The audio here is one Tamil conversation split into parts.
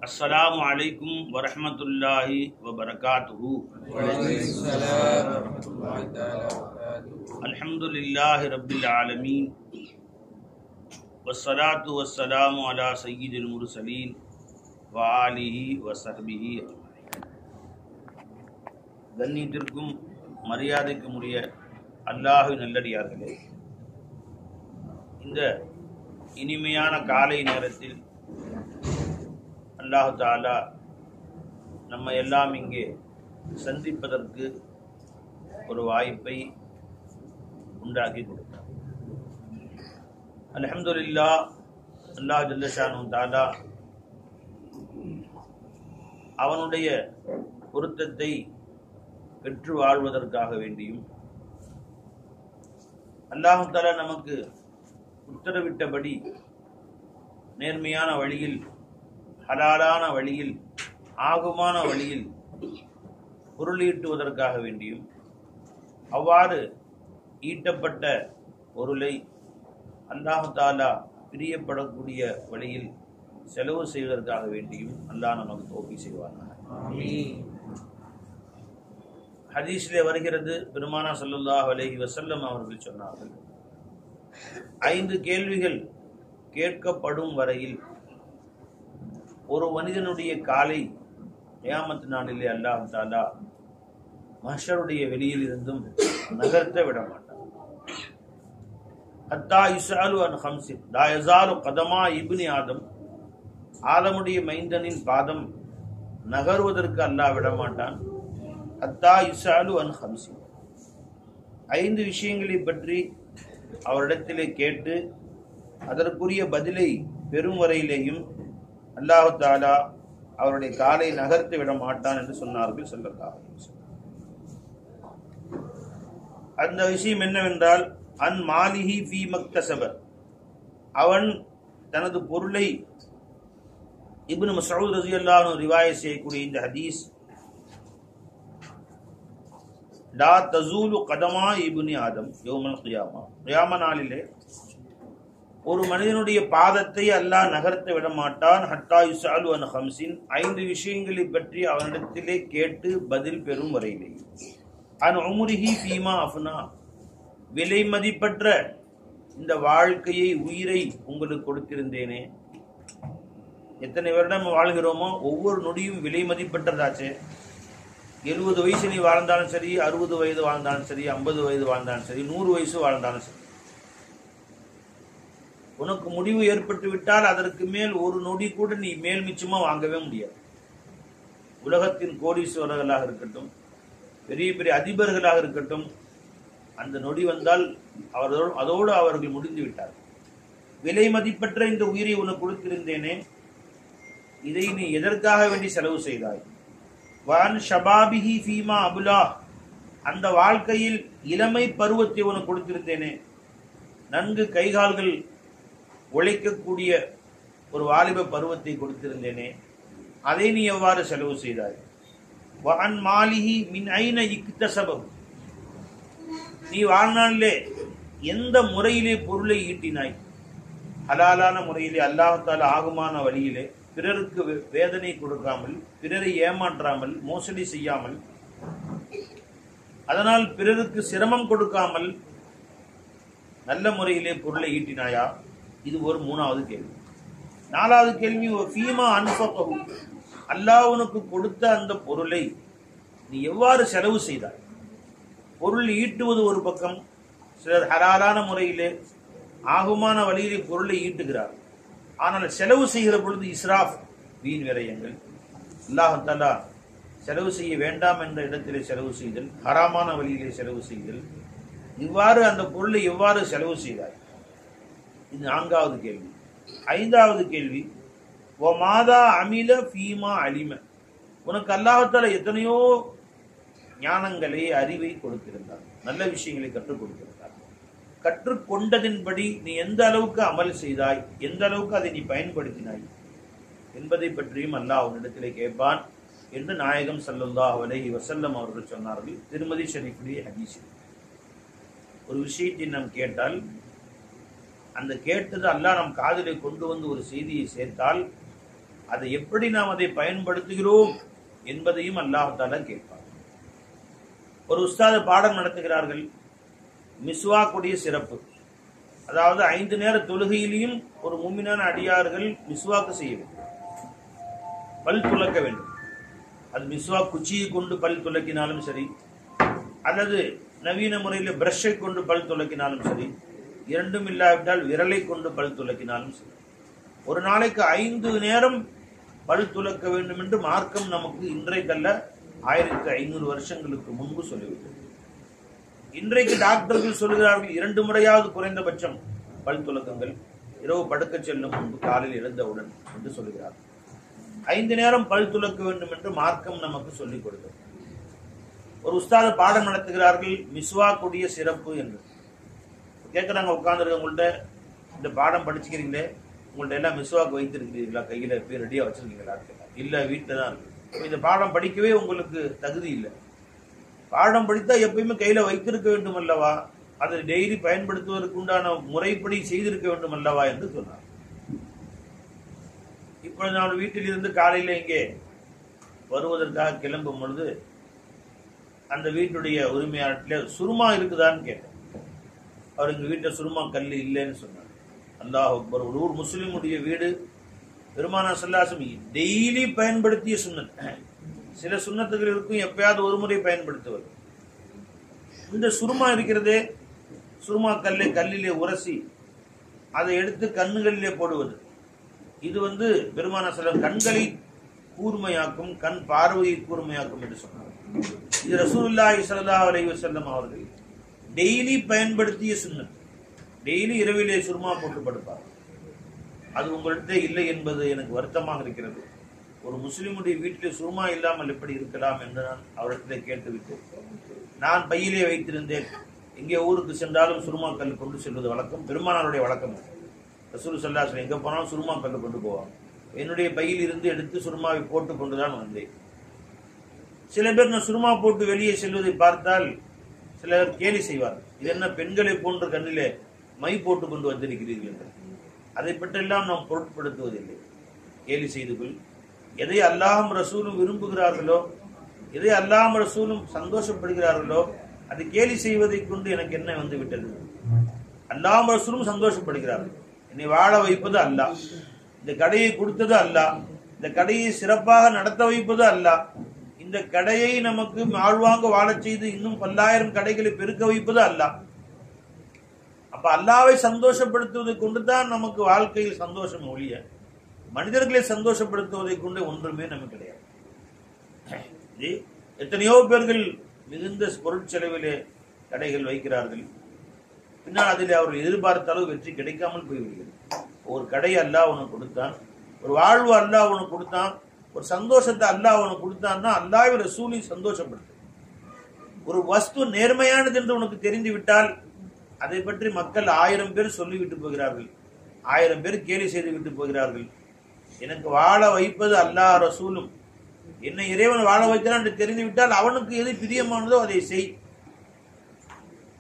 अस्सलामु अलैकुम वरहमतुल्लाहि वबरकातुहू। अल्हम्दुलिल्लाहि रब्बिल आलमीन वस्सलातु वस्सलामु अला सय्यिदिल मुरसलीन व आलिहि व सहबिहि अजमईन। கண்ணியத்திற்கும் மரியாதைக்கும் உரிய அல்லாஹ்வின் நல்லடியார்களே, இந்த இனிமையான காலை நேரத்தில் அல்லாஹ் தஆலா நம்ம எல்லாம் இங்கே சந்திப்பதற்கு ஒரு வாய்ப்பை உண்டாக்கி கொடுத்தார். அல்ஹம்துலில்லாஹ். அல்லாஹ் ஜல்ல ஷானஹு தஆலா அவனுடைய பொருத்தத்தை பெற்று வாழ்வதற்காக வேண்டியும் அல்லாஹ் தஆலா நமக்கு உத்தரவிட்டபடி நேர்மையான வழியில், ஹலாலான வழியில், ஆகுமான வழியில் பொருளீட்டுவதற்காக வேண்டியும், அவ்வாறு ஈட்டப்பட்ட பொருளை அல்லாஹ் தஆலா பிரியப்படக்கூடிய வழியில் செலவு செய்வதற்காக வேண்டியும் அல்லாஹ் நமக்கு தௌஃபீக் செய்வானாக. ஆமீன். ஹதீஸிலே வருகிறது, பெருமானா ஸல்லல்லாஹு அலைஹி வஸல்லம் அவர்கள் சொன்னார்கள், 5 கேள்விகள் கேட்கப்படும் வரையில் ஒரு மனிதனுடைய காலை கியாமத் நாளிலே அல்லாஹ் தஆலா மஹ்ஷருடைய வெளியில் இருந்தும் நகர்த்த விட மாட்டான். ஹத்தா யுஸ்அலு அன் ஹம்ஸின் லா யஸாலு கதமா இப்னி ஆதம், ஆதமுடைய மைந்தனின் பாதம் நகர்வதற்கு அல்லாஹ் விட மாட்டான். ஹத்தா யுஸ்அலு அன் ஹம்ஸின், 5 விஷயங்களை பற்றி அவரிடத்திலே கேட்டு அதற்குரிய பதிலை பெறும் வரையிலேயும் அல்லாஹ் தஆலா அவருடைய காலை நகர்த்தி விட மாட்டான் என்று சொன்னார்கள் ஸல்லல்லாஹு அலைஹி வஸல்லம். அந்த விஷயம் என்னவென்றால், அன் மாலிஹி ஃபீ மக்தஸப, அவன் தனது பொருளை, இப்னு மஸ்ஊத் ரலியல்லாஹு அன்ஹு ரிவாயத் செய்யக்கூடிய இந்த ஹதீஸ், லா தஸூலு கதமா இப்னி ஆதம் யௌமல் கியாமா, கியாம நாளிலே ஒரு மனிதனுடைய பாதத்தை அல்லாஹ் நகர்த்த விட மாட்டான். ஹத்தா யுஸ்அலு அன் ஹம்ஸின், 5 விஷயங்களை பற்றி அவனிடத்திலே கேட்டு பதில் பெறும் வரையிலே. அன் உம்ரிஹி ஃபீமா அஃப்னா, விலை மதிப்பற்ற இந்த வாழ்க்கையை, உயிரை உங்களுக்கு கொடுத்திருந்தேனே. எத்தனை வருடம் வாழ்கிறோமோ ஒவ்வொரு நொடியும் விலை மதிப்பற்றதாச்சே. 70 வயசு நீ வாழ்ந்தாலும் சரி, 60 வயது வாழ்ந்தாலும் சரி, 50 வயது வாழ்ந்தாலும் சரி, 100 வயசு வாழ்ந்தாலும் சரி, உனக்கு முடிவு ஏற்பட்டு விட்டால் அதற்கு மேல் ஒரு நொடி கூட நீ மேல் மிச்சமா வாங்கவே முடியாது. உலகத்தின் கோடீஸ்வரர்களாக இருக்கட்டும், பெரிய பெரிய அதிபர்களாக இருக்கட்டும், அந்த நொடி வந்தால் அதோடு அவர்கள் முடிந்து விட்டார். விலை மதிப்பற்ற இந்த உயிரை உனக்கு கொடுத்திருந்தேனே, இதை நீ எதற்காக வேண்டி செலவு செய்தாய்? வான் ஷபாபிஹி ஃபீமா அபுலா, அந்த வாழ்க்கையில் இளமை பருவத்தை உனக்கு கொடுத்திருந்தேனே, நன்கு கைகால்கள் உழைக்கக்கூடிய ஒரு வாலிப பருவத்தை கொடுத்திருந்தேனே, அதை நீ எவ்வாறு செலவு செய்தாய்? வஅன் மாலிஹி மின் ஐன இக்தஸபஹு, நீ வாழ்நாளிலே எந்த முறையிலே பொருளை ஈட்டினாய்? ஹலாலான முறையிலே, அல்லாஹ் தஆலா ஆகுமான வழியிலே, பிறருக்கு வேதனை கொடுக்காமல், பிறரை ஏமாற்றாமல், மோசடி செய்யாமல், அதனால் பிறருக்கு சிரமம் கொடுக்காமல் நல்ல முறையிலே பொருளை ஈட்டினாயா? இது ஒரு 3வது கேள்வி. 4வது கேள்வி, ஃபீமா அன்ஃபகஹு, அல்லாஹ் உனக்கு கொடுத்த அந்த பொருளை நீ எவ்வாறு செலவு செய்தாய்? பொருள் ஈட்டுவது ஒரு பக்கம், சிலர் ஹலாலான முறையிலே ஆகுமான வழியிலே பொருளை ஈட்டுகிறார். ஆனால் செலவு செய்கிற பொழுது இஸ்ராஃப், வீண் விரயங்கள். அல்லாஹ் தஆலா செலவு செய்ய வேண்டாம் என்ற இடத்திலே செலவு செய்தல், ஹராமான வழியிலே செலவு செய்தல், இவ்வாறு அந்த பொருளை எவ்வாறு செலவு செய்தாய்? இது 4வது கேள்வி. 5வது கேள்வி, ஓ மாதா அமில ஃபீமா அலிம, உனக்கு அல்லாஹ் தஆலா எத்தனையோ ஞானங்களை, அறிவை கொடுத்திருந்தார், நல்ல விஷயங்களை கற்றுக் கொடுத்திருந்தார். கற்றுக்கொண்டதின்படி நீ எந்த அளவுக்கு அமல் செய்தாய், எந்த அளவுக்கு அதை நீ பயன்படுத்தினாய் என்பதை பற்றியும் அல்லாஹ் அவனிடத்திலே கேட்பான் என்று நாயகம் ஸல்லல்லாஹு அலைஹி வஸல்லம் அவர்கள் சொன்னார்கள். திருமதி ஷரீஃபிலே ஹதீஸ். ஒரு விஷயத்தை நாம் கேட்டால் அந்த கேட்டது அல்லாஹ் நம் காதிலே கொண்டு வந்து ஒரு செய்தியை சேர்த்தால் அதை எப்படி நாம் அதை பயன்படுத்துகிறோம் என்பதையும் அல்லாஹ் தஆலா கேட்பார். ஒரு உஸ்தாத் பாடம் நடத்துகிறார்கள், மிஸ்வாக்குடைய சிறப்பு. அதாவது 5 நேர தொழுகையிலையும் ஒரு முஃமினான அடியார்கள் மிஸ்வாக்கு செய்ய வேண்டும், பல் துலக்க வேண்டும். அது மிஸ்வாக் குச்சியை கொண்டு பல் துலக்கினாலும் சரி, அல்லது நவீன முறையில் பிரஷை கொண்டு பல் துலக்கினாலும் சரி, இரண்டும் இல்லாவிட்டால் விரலை கொண்டு பல் துலக்கினாலும் சரி, ஒரு நாளைக்கு 5 நேரம் பல் துலக்க வேண்டும் என்று மார்க்கம் நமக்கு இன்றைக்கல்ல 1500 வருஷங்களுக்கு முன்பு சொல்லிவிட்டது. இன்றைக்கு டாக்டர்கள் சொல்கிறார்கள் 2 முறையாவது குறைந்தபட்சம் பல் துலக்கங்கள், இரவு படுக்க செல்லும் முன்பு காலையில் எழுந்தவுடன் என்று சொல்கிறார்கள். 5 நேரம் பல் துலக்க வேண்டும் என்று மார்க்கம் நமக்கு சொல்லிக் கொடுத்தது. ஒரு உஸ்தாத பாடம் நடத்துகிறார்கள், மிஸ்வாக்குடைய சிறப்பு என்று கேட்கிறாங்க. உட்கார்ந்துருக்க, உங்கள்கிட்ட இந்த பாடம் படிச்சுக்கிறீங்களே, உங்கள்ட்ட எல்லாம் மிஸ்வாக்கு வைத்திருக்கிறீர்களா, கையில போய் ரெடியா வச்சிருக்கீங்களா? இல்ல, வீட்டில் தான் இருக்கு. இந்த பாடம் படிக்கவே உங்களுக்கு தகுதி இல்லை. பாடம் படித்தா எப்பயுமே கையில வைத்திருக்க வேண்டும் அல்லவா, அதை டெய்லி பயன்படுத்துவதற்கு உண்டான முறைப்படி செய்திருக்க வேண்டும் அல்லவா என்று சொன்னார். இப்பொழுது நான் வீட்டில் இருந்து காலையில இங்கே வருவதற்காக கிளம்பும் பொழுது அந்த வீட்டுடைய உரிமையாளர்கிட்ட சுருமா இருக்குதான்னு கேட்டேன். அவர் எங்க வீட்டில் சுருமா கல் இல்லைன்னு சொன்னார். அல்லாஹ் அக்பர். ஒரு ஊர் முஸ்லிமுடைய வீடு, பெருமானார் ஸல்லல்லாஹு அலைஹி வஸல்லம் டெய்லி பயன்படுத்திய சுன்னத். சில சுன்னத்துகள் இருக்கும், எப்பயாவது ஒரு முறை பயன்படுத்துவது. இந்த சுருமா இருக்கிறதே, சுருமா கல்லிலே உரசி அதை எடுத்து கண்ணுகளிலே போடுவது. இது பெருமானார் ஸல்லல்லாஹு அலைஹி வஸல்லம் கண்களை கூர்மையாக்கும், கண் பார்வையை கூர்மையாக்கும் என்று சொன்னார். இது ரசூலுல்லாஹி ஸல்லல்லாஹு அலைஹி வஸல்லம் அவர்கள் டெய்லி பயன்படுத்திய சுன்னத். டெய்லி இரவிலே சுருமா போட்டு படுப்பார். அது உங்கள்கிட்ட இல்லை என்பது எனக்கு வருத்தமாக இருக்கிறது. ஒரு முஸ்லிமுடைய வீட்டிலே சுருமா இல்லாமல் எப்படி இருக்கலாம் என்று நான் அவரிடத்திலே கேட்டுவிட்டு, நான் பையிலே வைத்திருந்தேன். எங்கே ஊருக்கு சென்றாலும் சுருமா கல் கொண்டு செல்வது வழக்கம், பெருமானாருடைய வழக்கம். ரசூல் ஸல்லல்லாஹு அலைஹி வஸல்லம் எங்கே போனாலும் சுருமா கல் கொண்டு போவாங்க. என்னுடைய பையில் இருந்து எடுத்து சுருமாவை போட்டு கொண்டுதான் வந்தேன். சில பேர் நான் சுருமா போட்டு வெளியே செல்வதை பார்த்தால் சிலர் கேலி செய்வார். இது என்ன பெண்களை போன்று கண்ணிலே மை போட்டு கொண்டு வந்திருக்கிறீர்கள் என்று. அதை பற்றெல்லாம் நாம் பொருட்படுத்துவதில்லை. கேலி செய்து கொள். எதை அல்லாஹ்வும் ரசூலும் விரும்புகிறார்களோ, எதை அல்லாஹ்வும் ரசூலும் சந்தோஷப்படுகிறார்களோ, அது கேலி செய்வதை கொண்டு எனக்கு என்ன வந்து விட்டது? அல்லாஹ்வும் ரசூலும் சந்தோஷப்படுகிறார்கள். என்னை வாழ வைப்பது அல்லாஹ், இந்த கடையை கொடுத்தது அல்லாஹ், இந்த கடையை சிறப்பாக நடத்த வைப்பது அல்லாஹ், இந்த கடையை நமக்கு வாழ்வாங்க வாழச் செய்து இன்னும் 10,000 கடைகளை பெருக்க வைப்பது அல்லாஹ். அப்ப அல்லாஹ்வை சந்தோஷப்படுத்துவதை கொண்டுதான் நமக்கு வாழ்க்கையில் சந்தோஷம் ஒழிய மனிதர்களை சந்தோஷப்படுத்துவதை கொண்டு ஒன்றுமே நமக்கு கிடையாது. எத்தனையோ பேர்கள் மிகுந்த பொருட்செலவிலே கடைகள் வைக்கிறார்கள். பின்னால் அதில் அவர்கள் எதிர்பார்த்த அளவு வெற்றி கிடைக்காமல் போய்விடுகிறது. ஒரு கடை அல்லாஹ் உனக்கு கொடுத்தான், ஒரு வாழ்வு அல்லாஹ் உனக்கு கொடுத்தான், ஒரு சந்தோஷத்தை அல்லாஹ் உனக்கு கொடுத்தான்னா அல்லாஹ்வை ரசூலை சந்தோஷப்படுத்து. ஒரு வஸ்து நேர்மையானது என்று உனக்கு தெரிந்து விட்டால் அதை பற்றி மக்கள் 1000 பேர் சொல்லிவிட்டு போகிறார்கள், 1000 பேர் கேலி செய்து விட்டு போகிறார்கள். எனக்கு வாழ வைப்பது அல்லாஹ் ரசூலும், என்னை இறைவன் வாழ வைக்கிறான் என்று தெரிந்து விட்டால் அவனுக்கு எது பிரியமானதோ அதை செய்.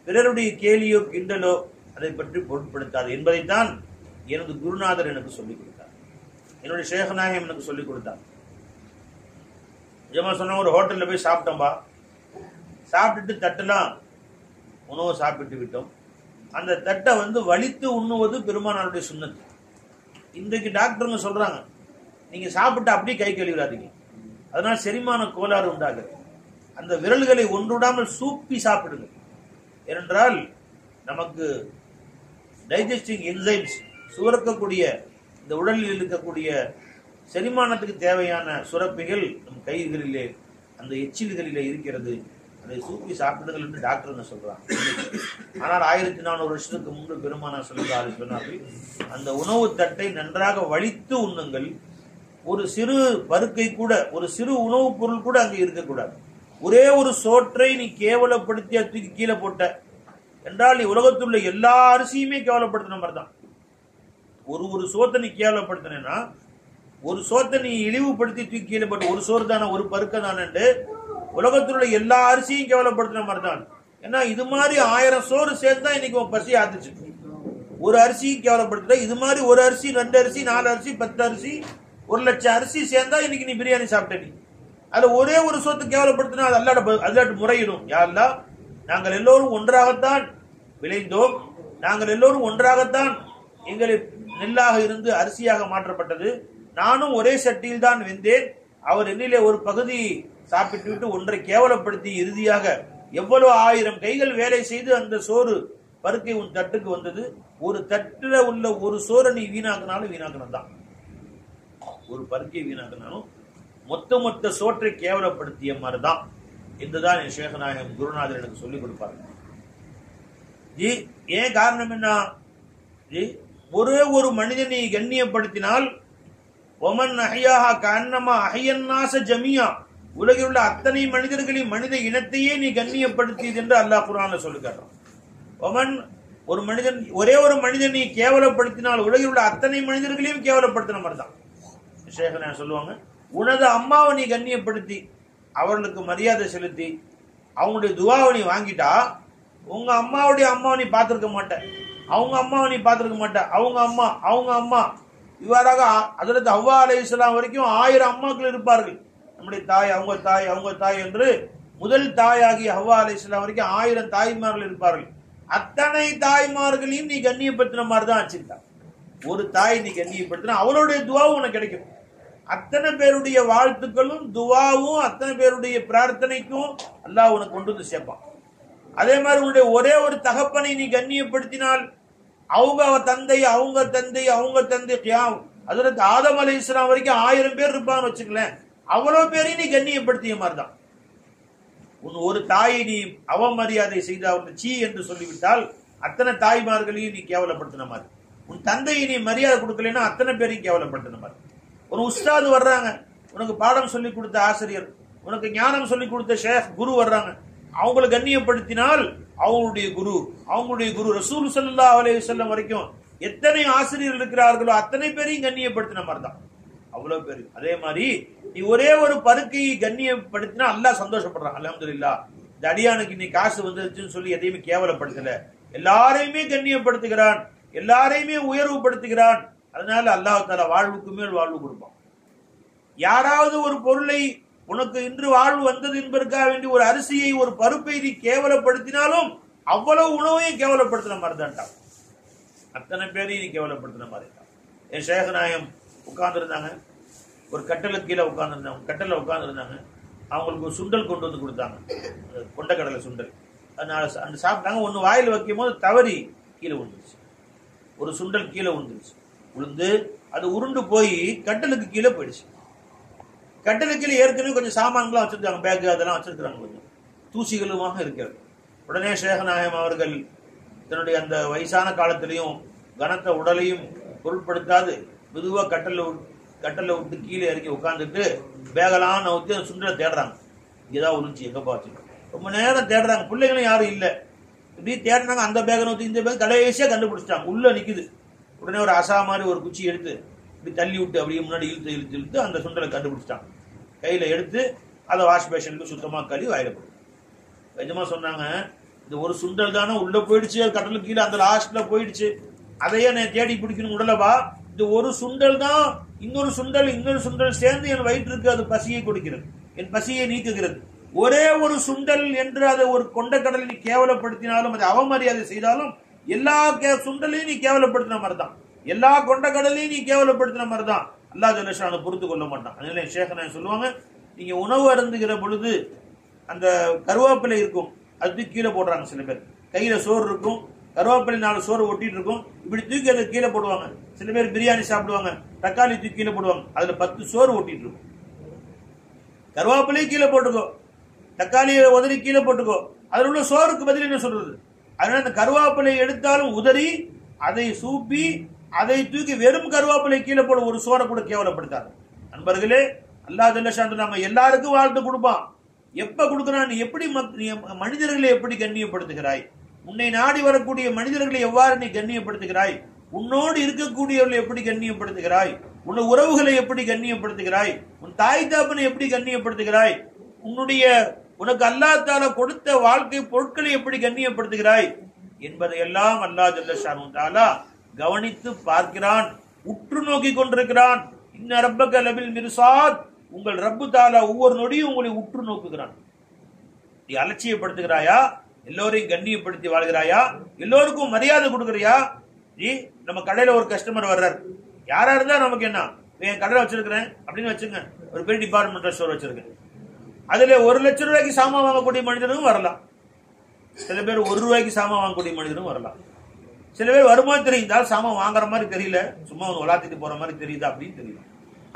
பிறருடைய கேலியோ கிண்டலோ அதை பற்றி பொருட்படுத்தாது என்பதைத்தான் எனது குருநாதர் எனக்கு சொல்லிக் கொடுத்தார், என்னுடைய ஷேக் நாயகம் எனக்கு சொல்லிக் கொடுத்தார். நிஜமா சொன்ன, ஒரு ஹோட்டல்ல போய் சாப்பிட்டோம்பா, சாப்பிட்டுட்டு தட்டெல்லாம் உணவு சாப்பிட்டு விட்டோம். அந்த தட்டை வலித்து உண்ணுவது பெருமானாருடைய சுன்னத்து. இன்றைக்கு டாக்டருங்க சொல்றாங்க, நீங்க சாப்பிட்டு அப்படியே கை கழுவிடாதீங்க, அதனால செரிமான கோளாறு உண்டாகுது. அந்த விரல்களை ஒன்றுடாமல் சூப்பி சாப்பிடுங்க. ஏனென்றால் நமக்கு டைஜஸ்டிங் என்சைம்ஸ், சுரக்கக்கூடிய இந்த உடலில் இருக்கக்கூடிய செரிமானத்துக்கு தேவையான சுரப்பிகள் நம் கைகளிலே, அந்த எச்சில்களிலே இருக்கிறது. அதை சூப்பி சாப்பிடுங்கள் என்று டாக்டருங்க சொல்றாங்க. ஆனால் 1400 வருஷத்துக்கு முன்பு பெருமானார் ஸல்லல்லாஹு அலைஹி வஸல்லம் சொன்னார்கள், அந்த உணவு தட்டை நன்றாக வலித்து உண்ணுங்கள். ஒரு சிறு பருக்கை கூட, ஒரு சிறு உணவுப் பொருள் கூட அங்கே இருக்கக்கூடாது. ஒரே ஒரு சோற்றை நீ கேவலப்படுத்தி தூக்கி கீழே போட்ட என்றால் நீ உலகத்தில் உள்ள எல்லா அரிசியுமே கேவலப்படுத்தின மாதிரி தான். ஒரு சோத்தை நீ கேவலப்படுத்தினா, ஒரு சோத்தை நீ இழிவுபடுத்தி தூக்கி கீழே போட்ட, ஒரு சோறு தானே, ஒரு பருக்க தானே, உலகத்தில் உள்ள எல்லா அரிசியும் கேவலப்படுத்தின மாதிரி தான். ஏன்னா இது மாதிரி 1000 சோறு சேர்ந்தா இன்னைக்கு பசி ஆத்துச்சு. ஒரு அரிசி கேவலப்படுத்த, இது மாதிரி ஒரு அரிசி, 2 அரிசி, 4 அரிசி, 10 அரிசி 1 லட்சம் அரிசி சேர்ந்தா இன்னைக்கு நீ பிரியாணி சாப்பிட்ட. நீ அதுல ஒரே ஒரு சோத்து கேவலப்படுத்தினா அது அல்லாட்ட முறையிடும். யா அல்லாஹ், நாங்கள் எல்லோரும் ஒன்றாகத்தான் விளைந்தோம், நாங்கள் எல்லோரும் ஒன்றாகத்தான் எங்களை நெல்லாக இருந்து அரிசியாக மாற்றப்பட்டது, நானும் ஒரே சட்டியில் தான் வெந்தேன், அவர் என்னிலே ஒரு பகுதி சாப்பிட்டு விட்டு ஒன்றை கேவலப்படுத்தி இறுதியாக எவ்வளவு 1000 கைகள் வேலை செய்து அந்த சோறு பருக்கை உன் தட்டுக்கு வந்தது. ஒரு தட்டுல உள்ள ஒரு சோறை நீ வீணாக்கினாலும் வீணாக்கணும் தான், ஒரு பருக்கை வீணாக்கினாலும் மொத்த சோற்றை கேவலப்படுத்திய மாதிரிதான் என்றுதான் என் ஷேகநாயகம் குருநாதர் எனக்கு சொல்லிக் கொடுப்பாரு. ஜி ஏன் காரணம் என்ன? ஜி ஒரே ஒரு மனிதனை கண்ணியப்படுத்தினால் ஒமன் அஹ்யாஹா கஅன்னமா அஹ்யன்னாஸ ஜமியா, உலகில் உள்ள அத்தனை மனிதர்களையும் மனித இனத்தையே நீ கண்ணியப்படுத்தியது என்று அல்லாஹ் குர்ஆன்ல சொல்லுகிறான். ஒமன் ஒரு மனிதன், ஒரே ஒரு மனிதனை கேவலப்படுத்தினால் உலகில் உள்ள அத்தனை மனிதர்களையும் கேவலப்படுத்தின மாதிரி தான். ஷேகனா சொல்லுவாங்க, உனது அம்மாவை நீ கண்ணியப்படுத்தி அவர்களுக்கு மரியாதை செலுத்தி அவங்களுடைய துவாவை நீ வாங்கிட்டா, உங்க அம்மாவுடைய அம்மாவை நீ பார்த்திருக்க மாட்ட, அவங்க அம்மாவை நீ பார்த்திருக்க மாட்ட, அவங்க அம்மா இவ்வாறாக ஹஜ்ரத் ஹவ்வா அலைஹிஸ்ஸலாம் வரைக்கும் 1000 அம்மாக்கள் இருப்பார்கள். நம்முடைய தாய், அவங்க தாய் என்று முதல் தாயாகிய ஹவ்வா அலைஹிஸ்ஸலாம் வரைக்கும் 1000 தாய்மார்கள் இருப்பார்கள். அத்தனை தாய்மார்களையும் நீ கண்ணியப்படுத்தின மாதிரி தான் வச்சிருக்கா. ஒரு தாய் நீ கண்ணியப்படுத்தினா அவளுடைய துவாவும் உனக்கு கிடைக்கும். அத்தனை பேருடைய வாழ்த்துக்களும் துவாவும் அத்தனை பேருடைய பிரார்த்தனைக்கும் அல்லாஹ் உனக்கு கொண்டு வந்து சேர்ப்பான். அதே மாதிரி உன்னுடைய ஒரே ஒரு தகப்பனை நீ கண்ணியப்படுத்தினால் அவங்க தந்தை ஹஜ்ரத் ஆதம் அலைஹிஸ்ஸலாம் வரைக்கும் 1000 பேர் இருப்பான்னு வச்சுக்கலேன், அவ்வளவு பேரையும் நீ கண்ணியப்படுத்திய மாதிரிதான். உன் ஒரு தாயை நீ அவமரியாதை செய்த சீ என்று சொல்லிவிட்டால் அத்தனை தாய்மார்களையும் நீ கேவலப்படுத்தின மாதிரி. உன் தந்தையை நீ மரியாதை கொடுக்கலன்னா அத்தனை பேரையும் கேவலப்படுத்தின மாதிரி. ஒரு உஸ்தாது வர்றாங்க, உனக்கு பாடம் சொல்லி கொடுத்த ஆசிரியர், உனக்கு ஞானம் சொல்லி கொடுத்த ஷேக் குரு வர்றாங்க, அவங்களை கண்ணியப்படுத்தினால் அவங்களுடைய குரு ரசூல் ஸல்லல்லாஹு அலைஹி வஸல்லம் வரைக்கும் எத்தனை ஆசிரியர்கள் இருக்கிறார்களோ அத்தனை பேரையும் கண்ணியப்படுத்தின மாதிரி தான், அவ்வளவு பேரு. அதே மாதிரி நீ ஒரே ஒரு பருக்கையை கண்ணியப்படுத்தினா அல்லாஹ் சந்தோஷப்படுறான். அல்ஹம்துலில்லாஹ், இந்த அடியானுக்கு நீ காசு வந்துருச்சுன்னு சொல்லி எதையுமே கேவலப்படுத்தல, எல்லாரையுமே கண்ணியப்படுத்துகிறான், எல்லாரையுமே உயர்வுபடுத்துகிறான். அதனால அல்லாஹ் தஆலா வாழ்வுக்கு மேல் வாழ்வு கொடுப்பான். யாராவது ஒரு பொருளை உனக்கு இன்று வாழ்வு வந்தது என்பதற்காக வேண்டி ஒரு அரிசியை ஒரு பருப்பை நீ கேவலப்படுத்தினாலும் அவ்வளவு உணவையும் கேவலப்படுத்தின மாதிரி தான், அத்தனை பேரையும் நீ கேவலப்படுத்தின மாதிரி தான். என் ஷேகநாயகம் உட்கார்ந்துருந்தாங்க, ஒரு கட்டலுக்கு கீழே உட்கார்ந்துருந்தாங்க. அவங்களுக்கு ஒரு சுண்டல் கொண்டு வந்து கொடுத்தாங்க, கொண்டக்கடலை சுண்டல். அதனால அந்த சாப்பிட்டாங்க. ஒன்று வாயில் வைக்கும் போது தவறி கீழே விழுந்துருச்சு, ஒரு சுண்டல் கீழே விழுந்து அது உருண்டு போய் கட்டலுக்கு கீழே போயிடுச்சு. கட்டலுக்கு கீழே ஏற்கனவே கொஞ்சம் சாமான்கள்லாம் வச்சிருக்காங்க, பேக் அதெல்லாம் வச்சிருக்கிறாங்க, கொஞ்சம் தூசிகளுமாக இருக்கிறது. உடனே ஷேகநாயகம் அவர்கள் தன்னுடைய அந்த வயசான காலத்திலையும் கனத்த உடலையும் பொருட்படுத்தாது மெதுவா கட்டலை விட்டு கீழே இறக்கி உட்காந்துட்டு பேகலாம் நவுத்தி அந்த சுண்டலை தேடுறாங்க. இங்கேதான் உறிஞ்சி எங்க பாச்சு ரொம்ப நேரம் தேடுறாங்க. பிள்ளைங்களும் யாரும் இல்லை, இப்படி தேடினாங்க. அந்த பேகை நவுத்தி இந்த பேக் கடைசியா கண்டுபிடிச்சிட்டாங்க, உள்ள நிக்குது. உடனே ஒரு அசா மாதிரி ஒரு குச்சி எடுத்து இப்படி தள்ளி விட்டு அப்படியே முன்னாடி இழுத்து அந்த சுண்டலை கண்டுபிடிச்சிட்டாங்க. கையில எடுத்து அதை வாஷ் பேஷனுக்கு சுத்தமா கழுவி வாயில போட்டு கொஞ்சமா சொன்னாங்க, இந்த ஒரு சுண்டல் தானே உள்ள போயிடுச்சு, கடலுக்கு கீழே அந்த லாஸ்ட்ல போயிடுச்சு, அதையே நான் தேடி பிடிக்கணும் உடலவா, இந்த ஒரு சுண்டல் தான் இன்னொரு சுண்டல் சேர்ந்து என் வயிற்றுக்கு அது பசியை கொடுக்கிறது, என் பசியை நீக்குகிறது. ஒரே ஒரு சுண்டல் என்று அதை ஒரு கொண்டக்கடலை நீ கேவலப்படுத்தினாலும் அதை அவமரியாதை செய்தாலும் எல்லா சுண்டலையும் நீ கேவலப்படுத்தின மாதிரி தான், எல்லா கொண்டக்கடலையும் நீ கேவலப்படுத்தின மாதிரி தான். அல்லாஹ் ஜல்ல ஷானஹு பொறுத்து கொள்ள மாட்டான். அதனால ஷேகநாயகம் சொல்லுவாங்க, நீங்க உணவு அருந்துகிற பொழுது அந்த கருவேப்பிலை இருக்கும், அது கீழே போடுறாங்க. சில பேர் கையில சோறு இருக்கும், கருவேப்பிலை 4 சோறு ஒட்டிட்டு இருக்கும், இப்படி தூக்கி அதை கீழே போடுவாங்க. சில பேர் பிரியாணி சாப்பிடுவாங்க, தக்காளி தூக்கி கீழே போடுவாங்க, அதுல 10 சோறு ஒட்டிட்டு இருக்கும். கருவேப்பிலையும் கீழே போட்டுக்கோ, தக்காளியை உதறி கீழே போட்டுக்கோ, அதுல உள்ள சோறுக்கு பதில் என்ன சொல்றது? அதனால அந்த கருவேப்பிலை எடுத்தாலும் உதறி அதை சூப்பி அதை தூக்கி வெறும் கருவேப்பிலை கீழே போட ஒரு சோறை கூட கேவலப்படுத்தாரு. நண்பர்களே, அல்லாஹ் ஜல்ல ஷானஹு நம்ம எல்லாருக்கும் வாழ்த்து கொடுப்பான். எப்ப கொடுக்கிறான்? நீ எப்படி மனிதர்களை எப்படி கண்ணியப்படுத்துகிறாய், உன்னை நாடி வரக்கூடிய மனிதர்களை எவ்வாறு நீ கண்ணியப்படுத்துகிறாய், உன்னோடு இருக்கக்கூடியவர்களை எப்படி கண்ணியப்படுத்துகிறாய், உன் உறவுகளை எப்படி கண்ணியப்படுத்துகிறாய், உன் தாய் தாப்பனை எப்படி கண்ணியப்படுத்துகிறாய், உனக்கு அல்லாஹ் தஆலா கொடுத்த வாழ்க்கை பொருட்களை எப்படி கண்ணியப்படுத்துகிறாய் என்பதையெல்லாம் அல்லாஹ் ஜல்ல ஷானஹு தஆலா கவனித்து பார்க்கிறான், உற்று நோக்கி கொண்டிருக்கிறான். இன்ன ரப்பக லபில் மிர்சாத், உங்கள் ரப்பு தாலா ஒவ்வொரு நொடியும் உங்களை உற்று நோக்குகிறான். நீ அலட்சியப்படுத்துகிறாயா? எல்லோரையும் கண்ணியப்படுத்தி வாழ்கிறாயா? எல்லோருக்கும் மரியாதை கொடுக்கறியா? நீ நம்ம கடையில ஒரு கஸ்டமர் வர்றாரு, யாரா இருந்தா நமக்கு என்ன, என் கடையில வச்சிருக்கிறேன் அப்படின்னு வச்சுங்க, ஒரு பெரிய டிபார்ட்மெண்டல் ஸ்டோர் வச்சிருக்கேன், அதுல 1 லட்சம் ரூபாய்க்கு சாமான் வாங்கக்கூடிய மனிதனும் வரலாம், சில பேர் 1 ரூபாய்க்கு சாமான் வாங்கக்கூடிய மனிதனும் வரலாம், சில பேர் வருமானம் தெரியுதா சாமான் வாங்குற மாதிரி தெரியல, சும்மா விளாத்திட்டு போற மாதிரி தெரியுதா அப்படின்னு தெரியல.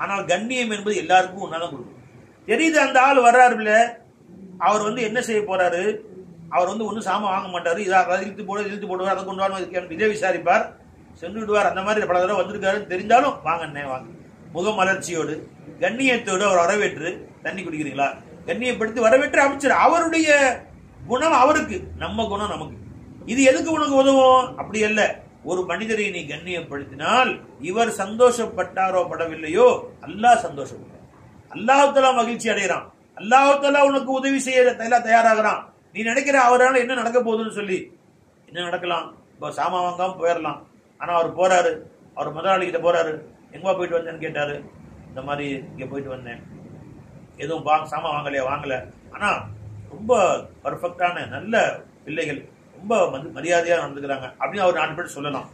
ஆனால் கண்ணியம் என்பது எல்லாருக்கும் ஒன்னாதான் கொடுக்கும். தெரியுது அந்த ஆள் வர்றாருல, அவர் என்ன செய்ய போறாரு, அவர் ஒன்னும் சாமான் வாங்க மாட்டாரு, இழுத்து போடுவார், அதை கொண்டு வந்து இதே விசாரிப்பார், சென்று விடுவார். அந்த மாதிரி பல தடவை வந்திருக்காரு தெரிந்தாலும் வாங்க வாங்க, முகமலர்ச்சியோடு கண்ணியத்தோடு அவர் வரவேற்று, தண்ணி குடிக்கிறீங்களா, கண்ணியப்படுத்தி வரவேற்று அமைச்சர். அவருடைய குணம் அவருக்கு, நம்ம குணம் நமக்கு. இது எதுக்கு உனக்கு உதவும்? அப்படி அல்ல. ஒரு மனிதரை நீ கண்ணியப்படுத்தினால் இவர் சந்தோஷப்பட்டாரோ படவில்லையோ அல்லாஹ் சந்தோஷப்பட்டார், அல்லாஹ் மகிழ்ச்சி அடைகிறான், அல்லாஹ் உனக்கு உதவி செய்ய தயாராகிறான். நீ நினைக்கிற அவரால் என்ன நடக்க போகுதுன்னு சொல்லி, என்ன நடக்கலாம், இப்போ சாமான் வாங்காம போயிடலாம். ஆனா அவர் போறாரு, அவர் முதலாளி கிட்ட போறாரு, எங்க போயிட்டு வந்தேன்னு கேட்டாரு, இந்த மாதிரி இங்க போயிட்டு வந்தேன், எதுவும் சாமான் வாங்கலையா, வாங்கல, ஆனா ரொம்ப பர்ஃபெக்டான நல்ல பிள்ளைகள், ரொம்ப மரியாதையா நடந்துக்கிறாங்க அப்படின்னு அவர் 4 பேர் சொல்லலாம்.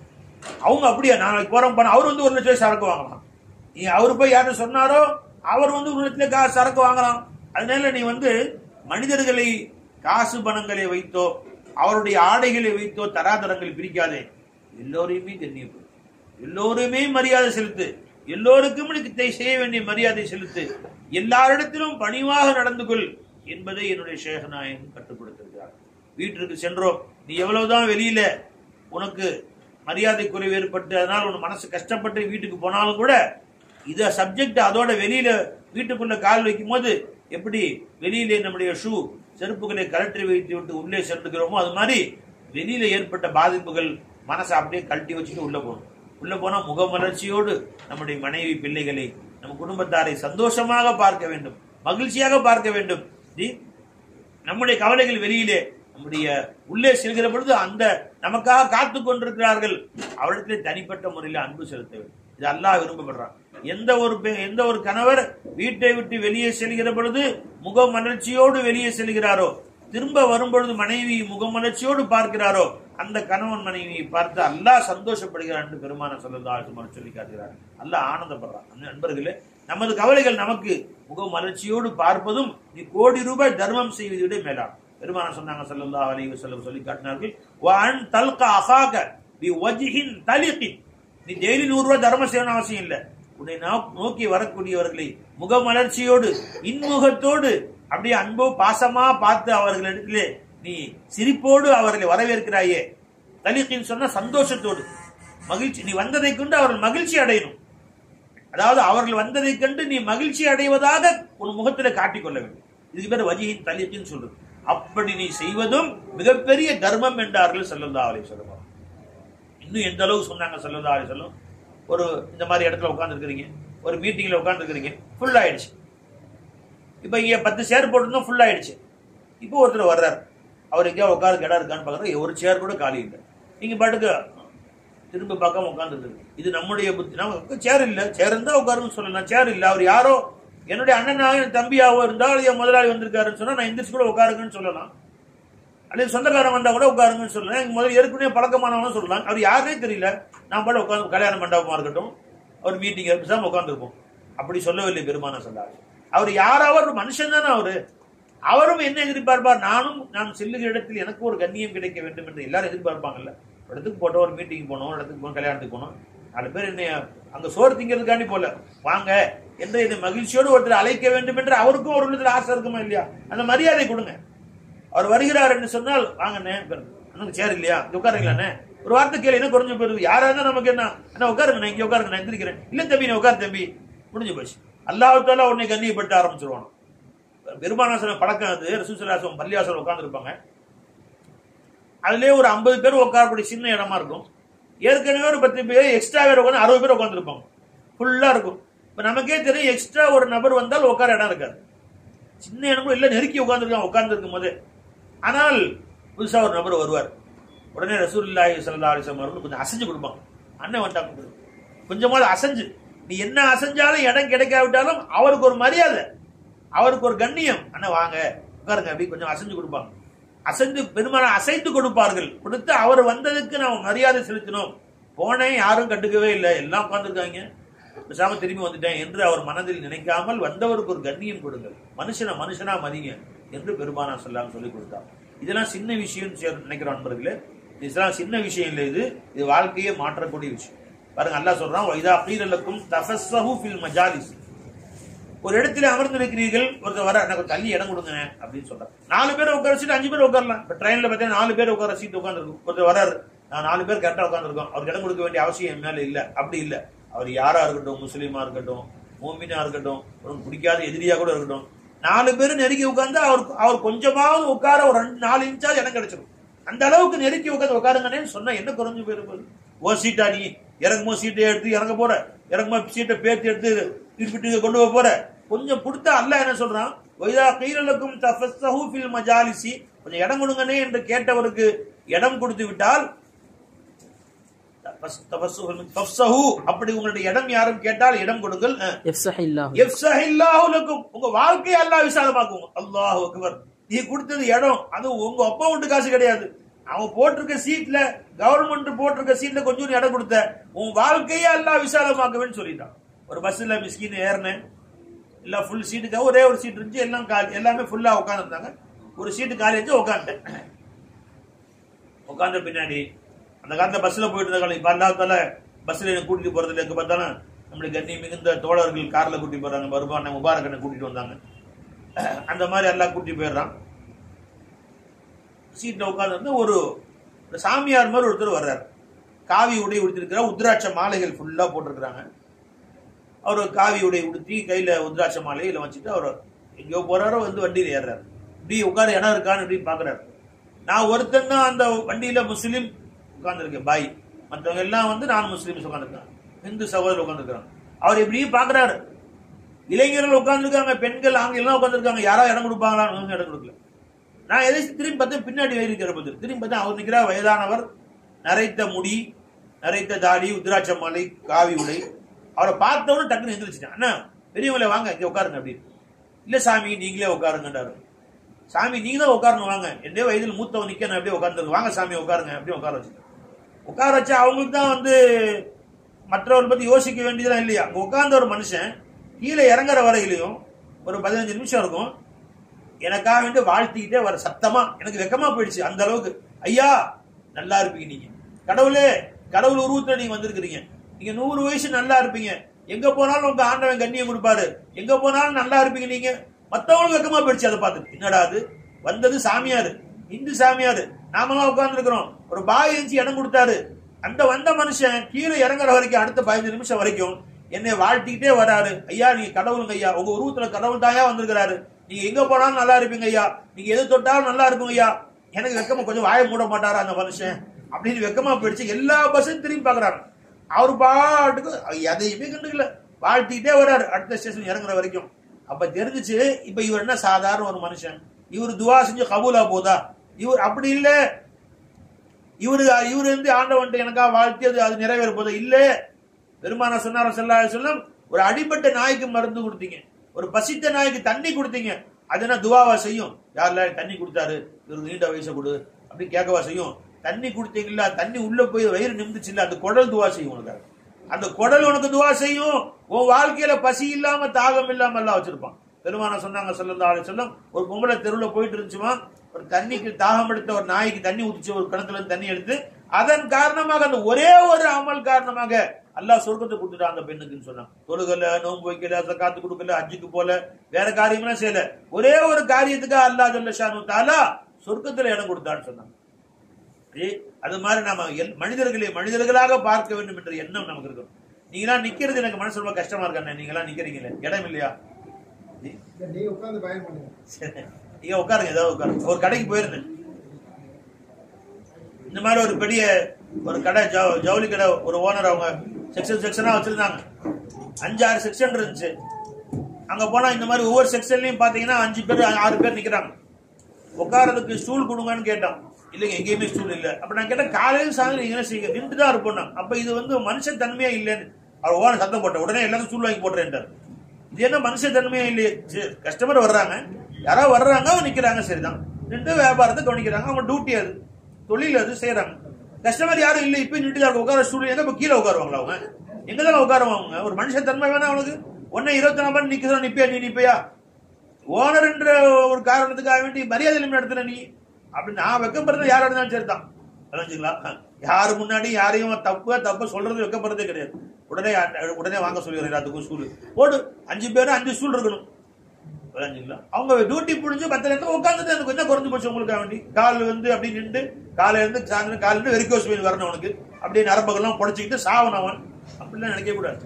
அவங்க அப்படியா, நாளைக்கு போறோம் போனா அவர் 1 லட்சம் சரக்கு வாங்கலாம். நீ அவரு போய் யாரு சொன்னாரோ அவர் 1 லட்சம் சரக்கு வாங்கலாம். அதனால நீ மனிதர்களை காசு பணங்களை வைத்தோ அவருடைய ஆடைகளை வைத்தோ தராதரங்கள் பிரிக்காதே. எல்லோரையுமே கண்ணியப்படும், எல்லோருமே மரியாதை செலுத்து, எல்லோருக்கும் செய்ய வேண்டிய மரியாதை செலுத்து, எல்லாரிடத்திலும் பணிவாக நடந்து கொள் என்பதை என்னுடைய ஷேகநாயகன் கட்டுப்படுத்திருக்கிறார். வீட்டிற்கு சென்றோம், நீ எவ்வளவுதான் வெளியில உனக்கு மரியாதை குறைவு ஏற்பட்டு அதனால உன் மனசு கஷ்டப்பட்டு வீட்டுக்கு போனாலும் கூட இத சப்ஜெக்ட் அதோட வெளியில வீட்டுக்குள்ள கால் வைக்கும் போது எப்படி வெளியிலே நம்முடைய ஷூ செருப்புகளை கழற்றி வைத்து விட்டு உள்ளே சென்றுக்கிறோமோ அது மாதிரி வெளியில ஏற்பட்ட பாதிப்புகள் மனசை அப்படியே கழட்டி வச்சுட்டு உள்ள போகணும். உள்ள போனா முகமலர்ச்சியோடு நம்முடைய மனைவி பிள்ளைகளை நம்ம குடும்பத்தாரை சந்தோஷமாக பார்க்க வேண்டும், மகிழ்ச்சியாக பார்க்க வேண்டும். நம்முடைய கவலைகள் வெளியிலே நம்முடைய உள்ளே செல்கிற பொழுது அந்த நமக்காக காத்து கொண்டிருக்கிறார்கள், அவரிடத்திலே தனிப்பட்ட முறையில் அன்பு செலுத்த வேண்டும். இது அல்லாஹ் விரும்பப்படுறான். எந்த ஒரு கணவர் வீட்டை விட்டு வெளியே செல்கிற பொழுது முகமலர்ச்சியோடு வெளியே செல்கிறாரோ, திரும்ப வரும்பொழுது மனைவி முகமலர்ச்சியோடு பார்க்கிறாரோ, அந்த கணவன் மனைவியை பார்த்து அல்லாஹ் சந்தோஷப்படுகிறார் என்று பெருமானார் ஸல்லல்லாஹு அலைஹி வஸல்லம் சொல்லி காட்டுகிறார். அல்லாஹ் ஆனந்தப்படுறான். நண்பர்களே, நமது கவலைகள் நமக்கு முகமலர்ச்சியோடு பார்ப்பதும் நீ கோடி ரூபாய் தர்மம் செய்வதை விட மேலான. பெருமானார் சொன்னாங்க ஸல்லல்லாஹு அலைஹி வஸல்லம் சொல்லி காட்டினார்கள், வஅன் தல்கா அஹாக பிவஜ்ஹின் தலிகின், நீ டெய்லி 100 ரூபாய் தர்மம் செய்யணும் அவசியம் இல்லை. உன்னை நோக்கி வரக்கூடியவர்களை முகமலர்ச்சியோடு இன்முகத்தோடு அப்படியே அன்போ பாசமா பார்த்து அவர்களிடத்திலே நீ சிரிப்போடு அவர்களை வரவேற்கிறாயே. தலிகின் சொன்னா சந்தோஷத்தோடு, மகிழ்ச்சி, நீ வந்ததை கொண்டு அவர்கள் மகிழ்ச்சி அடையணும். அதாவது அவர்கள் வந்ததை கண்டு நீ மகிழ்ச்சி அடைவதாக உன் முகத்திலே காட்டிக்கொள்ள வேண்டும். இதுக்கு பேர் வஜ்ஹின் தலிகின் சொல்றது. அப்படி நீ செய்வதும் மிகப்பெரிய தர்மம் என்றார்கள் ஸல்லல்லாஹு அலைஹி வஸல்லம். இன்னும் எந்த அளவுக்கு சொன்னாங்க ஸல்லல்லாஹு அலைஹி வஸல்லம், ஒரு இந்த மாதிரி இடத்துல உட்கார்ந்து இருக்கிறீங்க, ஒரு மீட்டிங்ல உட்கார்ந்து இருக்கிறீங்க, ஃபுல் ஆயிடுச்சு. இப்ப இங்க 10 சேர் போட்டுருந்தோம், ஃபுல் ஆயிடுச்சு. இப்போ ஒருத்தர் வர்றாரு, அவர் எங்கேயா உட்காந்து இடம் இருக்கான்னு பாக்குறது, ஒரு சேர் கூட காலி இல்லை. நீங்க பாட்டுக்கு திரும்ப பார்க்காம உட்கார்ந்து, இது நம்முடைய புத்தி. நம்ம சேர் இல்ல, சேர் இருந்தா உட்காருன்னு சொல்லலாம், சேர் இல்ல, அவர் யாரோ என்னுடைய அண்ணனாக தம்பியாவோ இருந்தால் என் முதலாளி வந்திருக்காருன்னு சொன்னா நான் எந்திரிச்சு கூட உட்காருங்கன்னு சொல்லலாம், அல்லது சொந்தக்காரன் வந்தா கூட உட்காருங்கன்னு சொல்லலாம், முதல்ல ஏற்கனவே பழக்கமானவனும் சொல்லலாம். அவர் யாருனே தெரியல, நான் பாட்டு உட்காந்து கல்யாண மண்டபமா இருக்கட்டும் அவர் மீட்டிங் பேசாம உட்காந்துருப்போம். அப்படி சொல்லவில்லை பெருமானார் சொன்னார். அவர் யாராவது ஒரு மனுஷன் தானே அவரும் என்ன எதிர்பார்ப்பார், நான் செல்லுகிற இடத்தில் எனக்கு ஒரு கண்ணியம் கிடைக்க வேண்டும் என்று எல்லாரும் எதிர்பார்ப்பாங்கல்ல. ஒரு இடத்துக்கு போட்டோம், ஒரு மீட்டிங் போனோம், ஒரு இடத்துக்கு போனோம், கல்யாணத்துக்கு போனோம், 4 பேர் என்ன அங்க சோறு திங்கிறதுக்காண்டி போல வாங்க என்று என்னை மகிழ்ச்சியோடு ஒருத்தர் அழைக்க வேண்டும் என்று அவருக்கும் ஒரு இடத்துல ஆசை இருக்குமா இல்லையா? அந்த மரியாதை கொடுங்க. அவர் வருகிறார் என்று சொன்னால் வாங்கண்ணே, சேர் இல்லையா உட்காருங்களாண்ணே, ஒரு வார்த்தை கேள்வி என்ன குறைஞ்சு போயிருது. யாரா இருந்தா நமக்கு என்ன உட்காருங்க, நான் இங்க உட்காருங்க, நான் எந்திரிக்கிறேன், இல்ல தம்பி நான் உட்காரு தம்பி, முடிஞ்சு போச்சு. அல்லாஹ் தஆலா உன்னை கண்ணியப்படுத்த ஆரம்பிச்சிருவான். பெருமானார் பழக்கம் அது. ரசூலுல்லாஹி ஸல்லல்லாஹு அலைஹி வஸல்லம் பள்ளிவாசல்ல உட்கார்ந்து இருப்பாங்க, அதுலயே ஒரு 50 பேர் உட்காரக்கூடிய சின்ன இடமா இருக்கும். ஏற்கனவே ஒரு 10 பேர் எக்ஸ்ட்ரா பேர் உட்காந்து 60 பேர் உட்கார்ந்து இருப்பாங்க, ஃபுல்லா இருக்கும். இப்ப நமக்கே தெரியும் எக்ஸ்ட்ரா ஒரு நபர் வந்தால் உட்கார இடம் இருக்காது, சின்ன இடமும் இல்ல, நெருக்கி உட்கார்ந்து இருக்கும் போது. ஆனால் புதுசா ஒரு நபர் வருவார், உடனே ரசூலுல்லாஹி ஸல்லல்லாஹு அலைஹி வஸல்லம் அவர்கள் கொஞ்சம் அசைஞ்சு கொடுப்பாங்க. அண்ணன் வந்துட்டாங்க, கொஞ்சமாவது அசைஞ்சு நீ என்ன அசைஞ்சாலும் இடம் கிடைக்காவிட்டாலும் அவருக்கு ஒரு மரியாதை, அவருக்கு ஒரு கண்ணியம். அண்ணா வாங்க உட்காருங்க அப்படி கொஞ்சம் அசைஞ்சு கொடுப்பாங்க. அசைந்து பெரும்பாலும் அசைத்து கொடுப்பார்கள். கொடுத்து அவர் வந்ததுக்கு நான் மரியாதை செலுத்தினோம். போனேன் யாரும் கண்டுக்கவே இல்லை, எல்லாம் உட்கார்ந்துருக்காங்க, பேசாம திரும்பி வந்துட்டேன் என்று அவர் மனதில் நினைக்காமல் வந்தவருக்கு ஒரு கண்ணியம் கொடுங்கள், மனுஷனா மதிங்க என்று பெருமானார் ஸல்லல்லாஹு சொல்லிக் கொடுத்தார். இதெல்லாம் சின்ன விஷயம் நினைக்கிறோம் நண்பர்களே. இதெல்லாம் சின்ன விஷயம் இல்லை, இது வாழ்க்கையை மாற்றக்கூடிய விஷயம். பாருங்க அல்லாஹ் சொல்றான், வைதா கீல லக்கும் தஃபஸ்ஸஹு ஃபில் மஜாலிஸ். ஒரு இடத்துல அமர்ந்திருக்கிறீர்கள், ஒருத்தர் வர எனக்கு தள்ளி இடம் கொடுங்க அப்படின்னு சொல்றாரு. 4 பேர் உட்கார சீட் 5 பேர் உட்காரலாம். இப்ப ட்ரெயின்ல பார்த்தீங்கன்னா 4 பேர் உட்கார சீட் உட்காந்துருக்கும். ஒருத்தர் வராரு, நான் 4 பேர் கரெக்டா உட்காந்துருக்கோம், அவருக்கு இடம் கொடுக்க வேண்டிய அவசியம் என் மேல இல்ல. அப்படி இல்ல, அவர் யாரா இருக்கட்டும், முஸ்லீமா இருக்கட்டும், மூமினா இருக்கட்டும், ஒரு பிடிக்காத எதிரியா கூட இருக்கட்டும், 4 பேரும் நெருக்கி உட்கார்ந்து அவர் கொஞ்சமாவது உட்கார ஒரு 4 இன்ச்சாவது இடம் கிடைச்சிடும். அந்த அளவுக்கு நெருக்கி உட்காந்து உட்காருங்கன்னு சொன்னா என்ன குறைஞ்சு போயிருப்பது? ஓ சீட்டா நீ இறங்குமோ சீட்டை எடுத்து இறங்க போற, இறங்குமோ சீட்டை பேர்த்து எடுத்து வீட்டுக்கு கொண்டு போக போற, கொஞ்சம் கொடுத்தா அல்லாஹ் என்ன சொல்றான், வைதா கீல லக்கும் தஃபஸ்ஸஹு ஃபில் மஜாலிசி, கொஞ்சம் இடம் கொடுங்கனே என்று கேட்டவருக்கு இடம் கொடுத்து விட்டால், அப்படி உங்களுடைய இடம் யாரும் கேட்டால் இடம் கொடுங்கள், யஃப்ஸஹில்லாஹு லக்கும், உங்க வாழ்க்கையை அல்லாஹ் விசாலமாக்குவான். அல்லாஹு அக்பர். நீ கொடுத்தது இடம், அது உங்க அப்பா வீட்டு காசு கிடையாது, அவன் போட்டிருக்க சீட்ல, கவர்மெண்ட் போட்டிருக்க சீட்ல கொஞ்சம் இடம் கொடுத்த, உன் வாழ்க்கையே அல்லாஹ் விசாலமாக்குவேன்னு சொல்லிட்டான். ஒரு பஸ்ல மிஸ்கின் ஏறினேன், இல்ல ஃபுல் சீட்டுக்காக ஒரே ஒரு சீட் இருந்துச்சு, எல்லாமே ஃபுல்லா உட்காந்துருந்தாங்க. ஒரு சீட்டு காலி வச்சு உட்காந்துட்டேன். உட்காந்த பின்னாடி அந்த காலத்துல பஸ்ல போயிட்டு இருந்த காலம், இப்ப அல்லாத்தால பஸ்ல கூட்டிட்டு போறது இல்லை. பார்த்தாலும் நம்மளுக்கு கண்ணி மிகுந்த தோழர்கள் கார்ல கூட்டிட்டு போறாங்க, வருமான முபாரக்கனை கூட்டிட்டு வந்தாங்க. அந்த மாதிரி எல்லாம் கூட்டிட்டு போயிடுறான். சீட்ல உட்கார்ந்து ஒரு சாமியார் மாதிரி ஒருத்தர் வர்றாரு. காவி உடை உடுத்திருக்கிற, உத்ராட்ச மாலைகள் ஃபுல்லா போட்டிருக்கிறாங்க. அவர் காவி உடை உடுத்தி கையில உத்ராட்ச மாலையில வச்சுட்டு அவர் எங்கேயோ போறாரோ, வந்து வண்டியில ஏறாரு. இப்படி உட்கார இடம் இருக்கான்னு இப்படி பாக்குறாரு. நான் ஒருத்தன் தான் அந்த வண்டியில முஸ்லீம் உட்கார்ந்துருக்கேன், பாய். மற்றவங்க எல்லாம் வந்து நான் முஸ்லீம் உட்காந்துருக்காங்க, இந்து சகோதரர் உட்காந்துருக்காங்க. அவர் இப்படி பாக்குறாரு. இளைஞர்கள் உட்காந்துருக்காங்க, பெண்கள் ஆண்கள் எல்லாம் உட்காந்துருக்காங்க. யாராவது இடம் கொடுப்பாங்களான்னு இடம் கொடுக்கல. நான் எதை திரும்பி பார்த்தேன், பின்னாடி இருக்கிற போது திரும்பி பார்த்தேன், அவர் நிற்கிற வயதானவர், நரைத்த முடி, நரைத்த தாடி, உத்ராட்ச மாலை, காவி உடை. அவரை பார்த்தவனும் டக்குன்னு எந்திரிச்சிட்டேன். அண்ணா பெரியவங்கள வாங்க இங்க உட்காருங்க அப்படின்னு. இல்ல சாமி நீங்களே உட்காருங்கன்றாரு. சாமி நீங்க தான் உட்காரணும், வாங்க, என்னே வயதில் மூத்தவன் நிக்க, நான் அப்படியே உட்கார்ந்து, வாங்க சாமி உட்காருங்க அப்படியே உட்கார வச்சுட்டேன். உட்கார வச்சா அவங்களுக்கு தான் வந்து மற்றவர்கள் பத்தி யோசிக்க வேண்டியதெல்லாம் இல்லையா. அங்க உட்கார்ந்த ஒரு மனுஷன் கீழே இறங்குற வரையிலையும் ஒரு 15 நிமிஷம் இருக்கும், எனக்காக வேண்டி வாழ்த்திக்கிட்டே வர, சத்தமா எனக்கு வெக்கமா போயிடுச்சு. அந்த அளவுக்கு, ஐயா நல்லா இருப்பீங்க நீங்க, கடவுளே கடவுள் உருவத்துல நீங்க வந்திருக்கிறீங்க, நீங்க 100 வயசு நல்லா இருப்பீங்க, எங்க போனாலும் உங்க ஆண்டவன் கண்ணியம் கொடுப்பாரு, எங்க போனாலும் நல்லா இருப்பீங்க நீங்க. மத்தவங்களுக்கு வெக்கமா போயிடுச்சு அதை பார்த்துட்டு. என்னடா அது, வந்தது சாமியாரு, இந்து சாமியாரு, நாமெல்லாம் உட்கார்ந்து இருக்கிறோம், ஒரு பாய் எழுச்சி இடம் கொடுத்தாரு. அந்த வந்த மனுஷன் கீழே இறங்குற வரைக்கும், அடுத்த 15 நிமிஷம் வரைக்கும் என்னை வாழ்த்திக்கிட்டே வராரு. ஐயா நீங்க கடவுளுங்க ஐயா, உங்க உருவத்துல கடவுள் தாயா வந்திருக்கிறாரு, நீங்க எங்க போனாலும் நல்லா இருப்பீங்க ஐயா, நீங்க எது தொட்டாலும் நல்லா இருக்கும் ஐயா. எனக்கு வெக்கமா, கொஞ்சம் வாய மூட மாட்டாரா அந்த மனுஷன் அப்படின்னு வெக்கமா போயிடுச்சு. எல்லா பஸ்ஸும் திரும்பி பாக்குறாரு. அவரு பாட்டுக்கு எதையுமே கண்டுக்கல, வாழ்த்திக்கிட்டே வர்றாரு அடுத்த ஸ்டேஷன் இறங்குற வரைக்கும். அப்ப தெரிஞ்சிச்சு, இப்ப இவர் என்ன சாதாரண ஒரு மனுஷன், இவர் துவா செஞ்சு கபூலா போதா? இவர் அப்படி இல்ல, இவரு வந்து ஆண்டவன்ட்டு எனக்கா வாழ்த்தியது அது நிறைவேற போதா? இல்ல. பெருமானார் சொன்னார் ஸல்லல்லாஹு அலைஹி வஸல்லம், ஒரு அடிபட்ட நாய்க்கு மருந்து கொடுத்தீங்க, ஒரு பசித்த நாய்க்கு தண்ணி கொடுத்தீங்க, அது என்ன துவாவா செய்யும்? யாரெல்லாம் தண்ணி கொடுத்தாரு, இவருக்கு நீண்ட வயசை கொடு அப்படி கேட்கவா செய்யும்? தண்ணி கொடுத்தீங்களா, தண்ணி உள்ள போய் வயிறு நிமிந்துச்சு இல்ல, அந்த குடல் துவா செய்யும் உனக்கு, அந்த குடல் உனக்கு துவா செய்யும். உன் வாழ்க்கையில பசி இல்லாம தாகம் இல்லாம எல்லாம் வச்சிருப்பான். பெருமானார் சொன்னாங்க ஸல்லல்லாஹு அலைஹி வஸல்லம், ஒரு பொம்பளை தெருவில் போயிட்டு இருந்துச்சுமா, ஒரு தண்ணிக்கு தாகம் எடுத்த ஒரு நாய்க்கு தண்ணி ஊத்திச்சு, ஒரு கிணத்துல இருந்து தண்ணி எடுத்து, அதன் காரணமாக அந்த ஒரே ஒரு அமல் காரணமாக அல்லாஹ் சொர்க்கத்தை கொடுத்துட்டான் அந்த பெண்ணுக்குன்னு சொன்னாங்க. தொழுகல, நோன்பு வைக்கல, ஜகாத்து கொடுக்கல, ஹஜ்ஜுக்கு போல, வேற காரியம்லாம் செய்யல, ஒரே ஒரு காரியத்துக்கு அல்லாஹ் ஜல்ல ஷானு தஆலா சொர்க்கத்துல இடம் கொடுத்தான்னு சொன்னாங்க. அது மாதிரி நாம மனிதர்களை மனிதர்களாக பார்க்க வேண்டும் என்ற எண்ணம் நமக்கு இருக்கும். நீங்களா நிக்கிறது எனக்கு மனசு ரொம்ப கஷ்டமா இருக்கண்ணே, நீங்களா நிக்கிறீங்களே, இடம் இல்லையா? நீங்க உட்காருங்க, ஏதாவது உட்காருங்க. ஒரு கடைக்கு போயிருந்தேன், இந்த மாதிரி ஒரு பெரிய ஒரு கடை, ஜவுளி கடை, ஒரு ஓனர், அவங்க செக்ஷனா வச்சிருந்தாங்க. 5-6 செக்ஷன் இருந்துச்சு. அங்க போனா இந்த மாதிரி ஒவ்வொரு செக்ஷன்லயும் பாத்தீங்கன்னா 5 பேர் 6 பேர் நிக்கிறாங்க. உட்காரதுக்கு ஸ்டூல் கொடுங்கன்னு கேட்டோம், இல்லைங்க எங்கேயுமே ஸ்டூல் இல்ல. அப்ப நான் கேட்டேன், காலையில் சாயந்தரம் நீங்க என்ன செய்யுங்க, நின்று தான் இருப்போம். அப்ப இது வந்து மனுஷன் தன்மையா இல்லைன்னு, அவர் ஓன சத்தம் போட்ட உடனே எல்லாரும் சூழ் வாங்கி போட்டுறேன்ட்டார். இது என்ன மனுஷ தன்மையே இல்லையே. கஸ்டமர் வர்றாங்க, யாராவது வர்றாங்க, அவங்க நிக்கிறாங்க, சரிதான், நின்று வியாபாரத்தை கவனிக்கிறாங்க, அவங்க டியூட்டி அது, தொழில் அது, செய்யறாங்க. கஸ்டமர் யாரும் இல்லை, இப்ப நின்று உட்கார ஸ்டூடியோ எங்க கீழே உட்காருவாங்களா? அவங்க எங்கதான் உட்காருவாங்க? ஒரு மனுஷன் தன்மை வேணா அவனுக்கு. உடனே 24 மணி நிக்கிறோம், நிப்பியா நீ நிப்பையா? ஓனர் என்ற ஒரு காரணத்துக்காக வேண்டி மரியாதை இல்லாம இடத்துல நீ அப்படி நான் வெக்கப்படுறது யாரோட இருந்தாலும் சரிதான். புரிஞ்சுங்களா? யாரு முன்னாடி யாரையும் தப்ப சொல்றது வெக்கப்படுறதே கிடையாது. உடனே வாங்க சொல்லிடுறேன், எல்லாத்துக்கும் ஸ்கூல் போடு, 5 பேரும் 5 ஸ்கூல் இருக்கணும். புரிஞ்சுங்களா? அவங்க டியூட்டி புரிஞ்சு 10 நேரத்தில் உட்காந்துட்டு எனக்கு என்ன குறைஞ்சு போச்சு உங்களுக்காக வேண்டி. கால் அப்படி நின்று காலையில இருந்து சாயந்தரம் காலிட்டு வெறிக்கோஸ் வெயில் வரணும் உனக்கு, அப்படியே நரம்புகள்லாம் புடைச்சிக்கிட்டு சாவனவன் அப்படிலாம் நினைக்க கூடாது.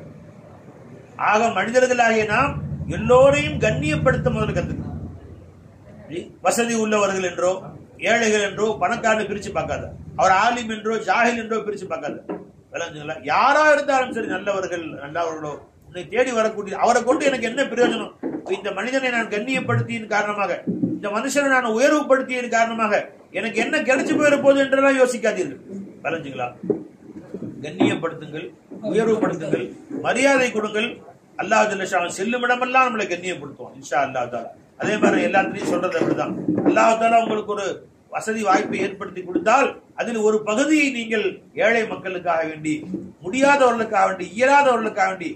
ஆக மனிதர்களாகிய நாம் எல்லோரையும் கண்ணியப்படுத்த முதல்ல கத்துக்கணும். வசதி உள்ளவர்கள் என்றோ ஏழைகள் என்றோ பணக்காரனை பிரிச்சு பார்க்காத, அவர் ஆலிம் என்றோ ஜாஹில் என்றோ பிரிச்சு பார்க்காத. விளங்குங்களா? யாரா இருந்தாலும் சரி, நல்லவர்களோ உன்னை தேடி வரக்கூடிய அவரை கொண்டு எனக்கு என்ன பிரயோஜனம்? இந்த மனிதனை நான் கண்ணியப்படுத்தியின் காரணமாக, இந்த மனுஷனை நான் உயர்வுபடுத்தியின் காரணமாக எனக்கு என்ன கிடைச்சு போயிட போகுது என்றெல்லாம் யோசிக்காதீர்கள். விளங்குங்களா? கண்ணியப்படுத்துங்கள், உயர்வுபடுத்துங்கள், மரியாதை கொடுங்கள். அல்லாஹ் ஜல்ல செல்லும் இடமெல்லாம் நம்மளை கண்ணியப்படுத்துவோம் இன்ஷா அல்லாஹ் தாலா. அதே மாதிரி எல்லாத்திலையும் சொல்றது அப்படிதான். அல்லாஹ் தாலா உங்களுக்கு ஒரு வசதி வாய்ப்பை ஏற்படுத்தி கொடுத்தால் அதில் ஒரு பகுதியை நீங்கள் ஏழை மக்களுக்காக வேண்டி, முடியாதவர்களுக்காக வேண்டி, இயலாதவர்களுக்காக வேண்டி,